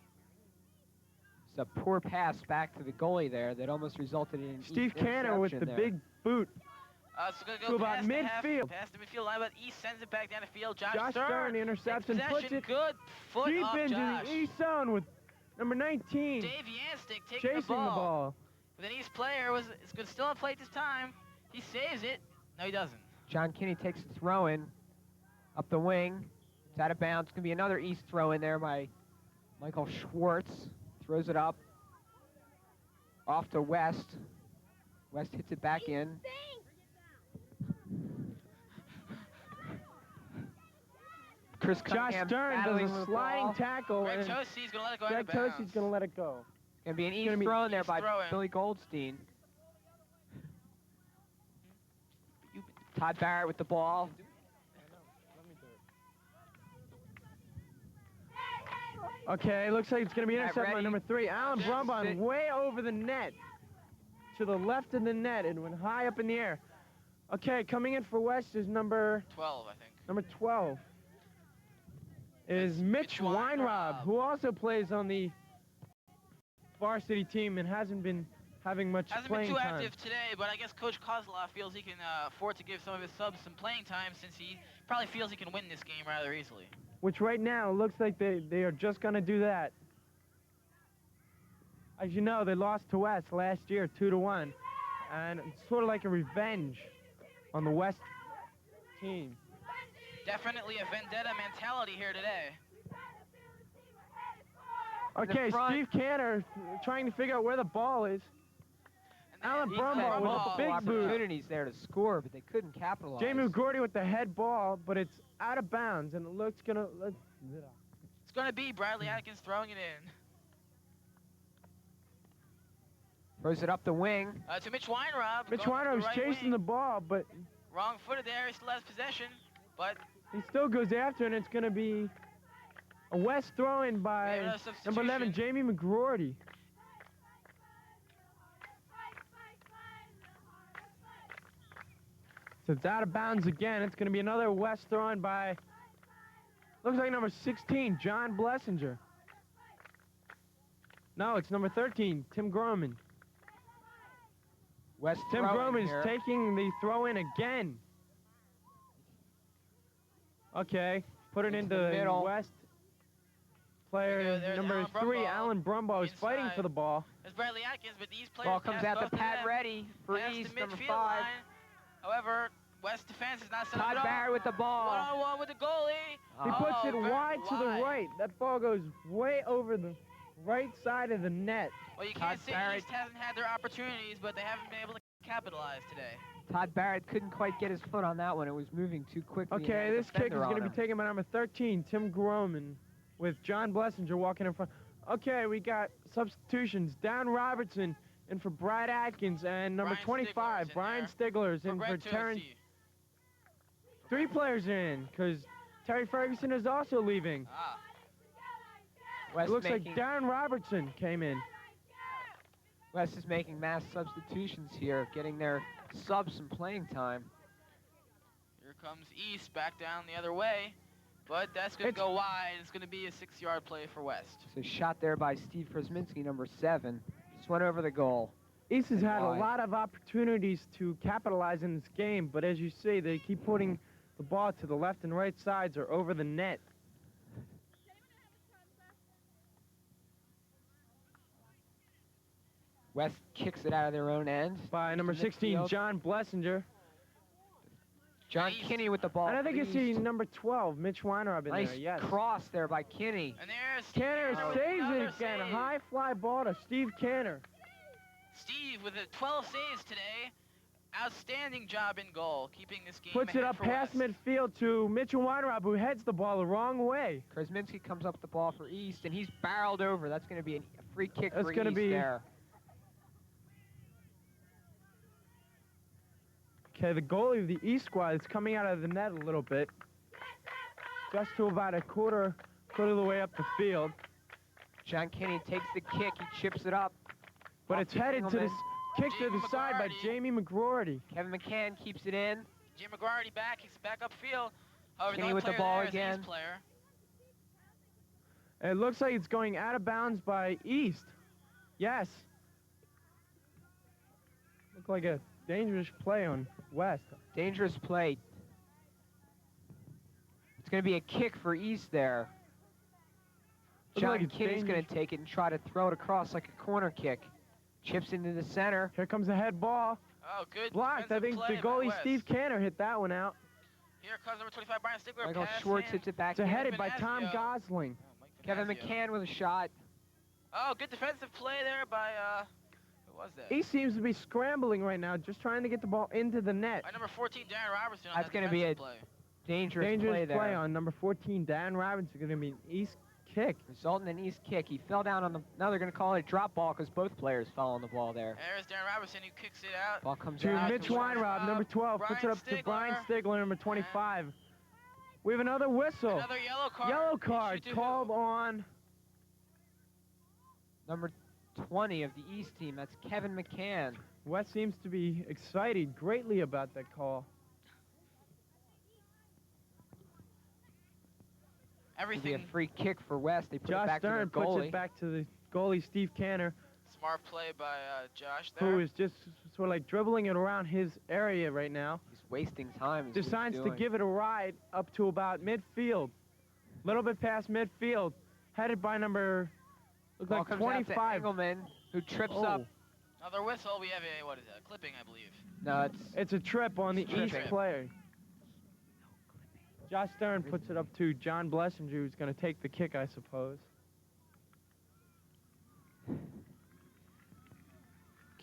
It's a poor pass back to the goalie there that almost resulted in an Steve East Canner with the interception there. big boot. It's going to To go about past the half, midfield. past the midfield line, but East sends it back down the field. Josh Stern intercepts takes and puts possession. it Good foot deep off into Josh. the East zone with number 19 Dave Yanstic taking chasing the the ball. ball. But an East player is good, still on plate this time. He saves it. No, he doesn't. John Kinney takes a throw in up the wing. It's out of bounds. It's going to be another East throw in there by Michael Schwartz. Throws it up. Off to West. West hits it back in. Chris Josh Cunningham Stern battling does with a the sliding ball. tackle, Greg and Tosi's going to let it go out Greg of bounds. Tosi's going to let it go. Going to be an East gonna be throw in there East by throw in. Billy Goldstein. Todd Barrett with the ball. Okay, looks like it's going to be Matt intercepted by Reddy. number 3, Alan Sit. Brumbon, way over the net, to the left of the net, and went high up in the air. Okay, coming in for West is number 12, I think. 12. Is It's Mitch Mitch Weinrob, Weinrob. who also plays on the varsity team and hasn't been having much Hasn't been playing too time. active today, but I guess Coach Kozlov feels he can afford to give some of his subs some playing time since he probably feels he can win this game rather easily. Which right now looks like they are just going to do that. As you know, they lost to West last year 2-1, and it's sort of like a revenge on the West team. Definitely a vendetta mentality here today. Okay, front. Steve Canner trying to figure out where the ball is. And then Alan East Brumbaugh had with a ball. big boot. opportunities there to score, but they couldn't capitalize. Jamie McGroarty with the head ball, but it's out of bounds, and it looks gonna. It's going to be Bradley Atkins throwing it in. Throws it up the wing. To Mitch Weinrob. Mitch going to Weinrob the right chasing wing. the ball, but Wrong-footed there. He still has possession, but he still goes after, and it's gonna be a West throw-in we have by another number 11, substitution. Jamie McGroarty. So it's out of bounds again. It's gonna be another West throw-in by, looks like number 16, John Blessinger. No, it's number 13, Tim Groman. West Tim throwing Groman is here. taking the throw-in again. Okay, put it Into into the middle. West player There's number Alan 3, Brumbaugh Alan Brumbaugh, is fighting inside. for the ball. There's Bradley Atkins, but these players Ball comes pass out to both of Pat them. Reddy for Pass East, the number midfield 5. line. However, West defense is not set Todd up at all. Barrett with the ball. One-on-one with the goalie. He puts it very wide to the right. That ball goes way over the right side of the net. Well, you Todd can't say Barrett. East hasn't had their opportunities, but they haven't been able to capitalize today. Todd Barrett couldn't quite get his foot on that one. It was moving too quickly. and Okay, had a this kick is defender going to on be him. taken by number 13, Tim Groman, with John Blessinger walking in front. Okay, we got substitutions. Dan Robertson in for Brad Atkins, and number Brian 25, Stigler's in Brian there. Stigler's in for Brett Terrence. Tosi. 3 players in, because Terry Ferguson is also leaving. Ah. West It looks like making- Darren Robertson came in. West is making mass substitutions here, getting their subs some playing time. Here comes East back down the other way, but that's going to go wide. It's going to be a 6-yard play for West. So shot there by Steve Krasminski, number 7. Just went over the goal. East has had a Wide. lot of opportunities to capitalize in this game, but as you see, they keep putting the ball to the left and right sides or over the net. West kicks it out of their own end. By number 16, Midfield. John Blessinger. John East. Kinney with the ball. And I think you for see East. number 12, Mitch Weinrob in Nice there, yes. cross there by Kinney. And there's Canner Canner with saves another it again. A save. high fly ball to Steve Canner. Steve with 12 saves today. Outstanding job in goal, keeping this game Puts it ahead up for past West. midfield to Mitchell Weinrob, who heads the ball the wrong way. Krasminski comes up with the ball for East, and he's barreled over. That's going to be a free kick That's for gonna East be- there. Okay, the goalie of the East squad is coming out of the net a little bit. Just to about a quarter of the way up the field. John Kinney takes the kick. He chips it up. But Off it's to headed to Engelman. this kick to Jamie the side by McGroarty. Jamie McGroarty. Kevin McCann keeps it in. Jim McGroarty back, kicks it back upfield. However, Kinney the only with the player ball there is again. East player. And it looks like it's going out of bounds by East. Yes. Looked like a dangerous play on West. Dangerous play. It's going to be a kick for East there. Looks John like it's Kinney's going dangerous. to take it and try to throw it across like a corner kick. Chips into the center. Here comes the head ball. Oh, good Blocked. I defensive think play the by goalie West. Steve Canner hit that one out. Here comes number 25, Brian Stigler. Michael pass Schwartz in. hits it back It's in. headed by Tom Finazio. Gosling. Oh, Mike Kevin Finazio. McCann with a shot. Oh, good defensive play there by, who was that? East seems to be scrambling right now, just trying to get the ball into the net. By number 14, Darren Robertson on That's that gonna be defensive a play. Dangerous Dangerous play there. on number 14, Dan Robinson. Going to be an East kick. Resulting in East kick. He fell down on the. Now they're going to call it a drop ball because both players fell on the ball there. There's Darren Robertson who kicks it out. Ball comes To out. Mitch to- Weinrob, number 12, puts it Brian up to Brian Stigler. Stigler, number 25. We have another whistle. Another yellow card. Yellow card Issue to called who? on. Number 20 of the East team. That's Kevin McCann. West seems to be excited greatly about that call. It'll be Everything a free kick for West. They put it Josh back to their Stern puts goalie. it back to the goalie, Steve Canner, smart play by Josh there. who is just sort of like dribbling it around his area right now. He's wasting time. is what he's Decides to doing. give it a ride up to about midfield. A little bit past midfield. Headed by number, looks Ball like comes out to 25. Engelman, who trips Oh. up. Another whistle. We have a, what is that, clipping, I believe. No, it's It's a trip on the It's a East trip. player. Josh Stern puts it up to John Blessinger, who's going to take the kick, I suppose.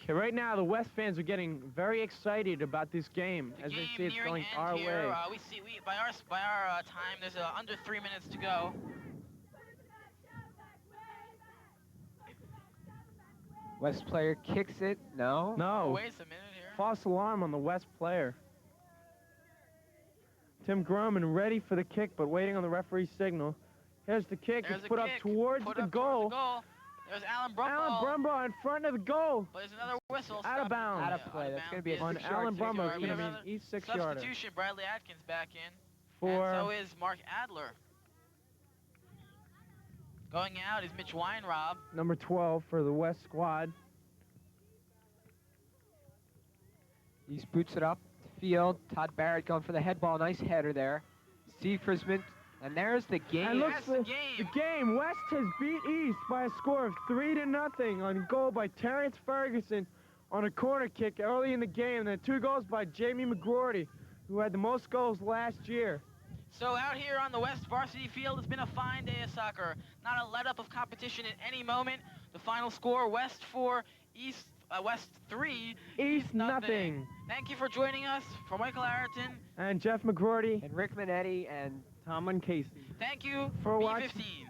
Okay, right now the West fans are getting very excited about this game The as they game see it's nearing going end our here. way. We by our time, there's under 3 minutes to go. West player kicks it. No. No, Wait a minute here. false alarm on the West player. Tim Groman ready for the kick, but waiting on the referee's signal. Here's the kick. There's It's a put kick. up towards Put the up goal. towards the goal. There's Alan Brumbaugh. Alan Brumbaugh in front of the goal. But there's another whistle. Out of stopping- bounds. Out of yeah, play. That's bounds. gonna be a On 6-yard Alan six-yard Brumbaugh, it's going to be Another an East 6-yarder. Substitution. Bradley Atkins back in. For And so is Mark Adler. Going out is Mitch Weinrob. number 12 for the West squad. He boots it up. Field. Todd Barrett going for the head ball. Nice header there. Steve And there's the game. And look, That's the the game. game. West has beat East by a score of 3-0 on goal by Terrence Ferguson on a corner kick early in the game. And then 2 goals by Jamie McGroarty, who had the most goals last year. So out here on the West Varsity Field, it's been a fine day of soccer. Not a let-up of competition at any moment. The final score, West 4, West 3, East nothing. Thank you for joining us. For Michael Ayrton, And Jeff McGroarty. And Rick Minetti and Tom and Casey. thank you For for watching. B15.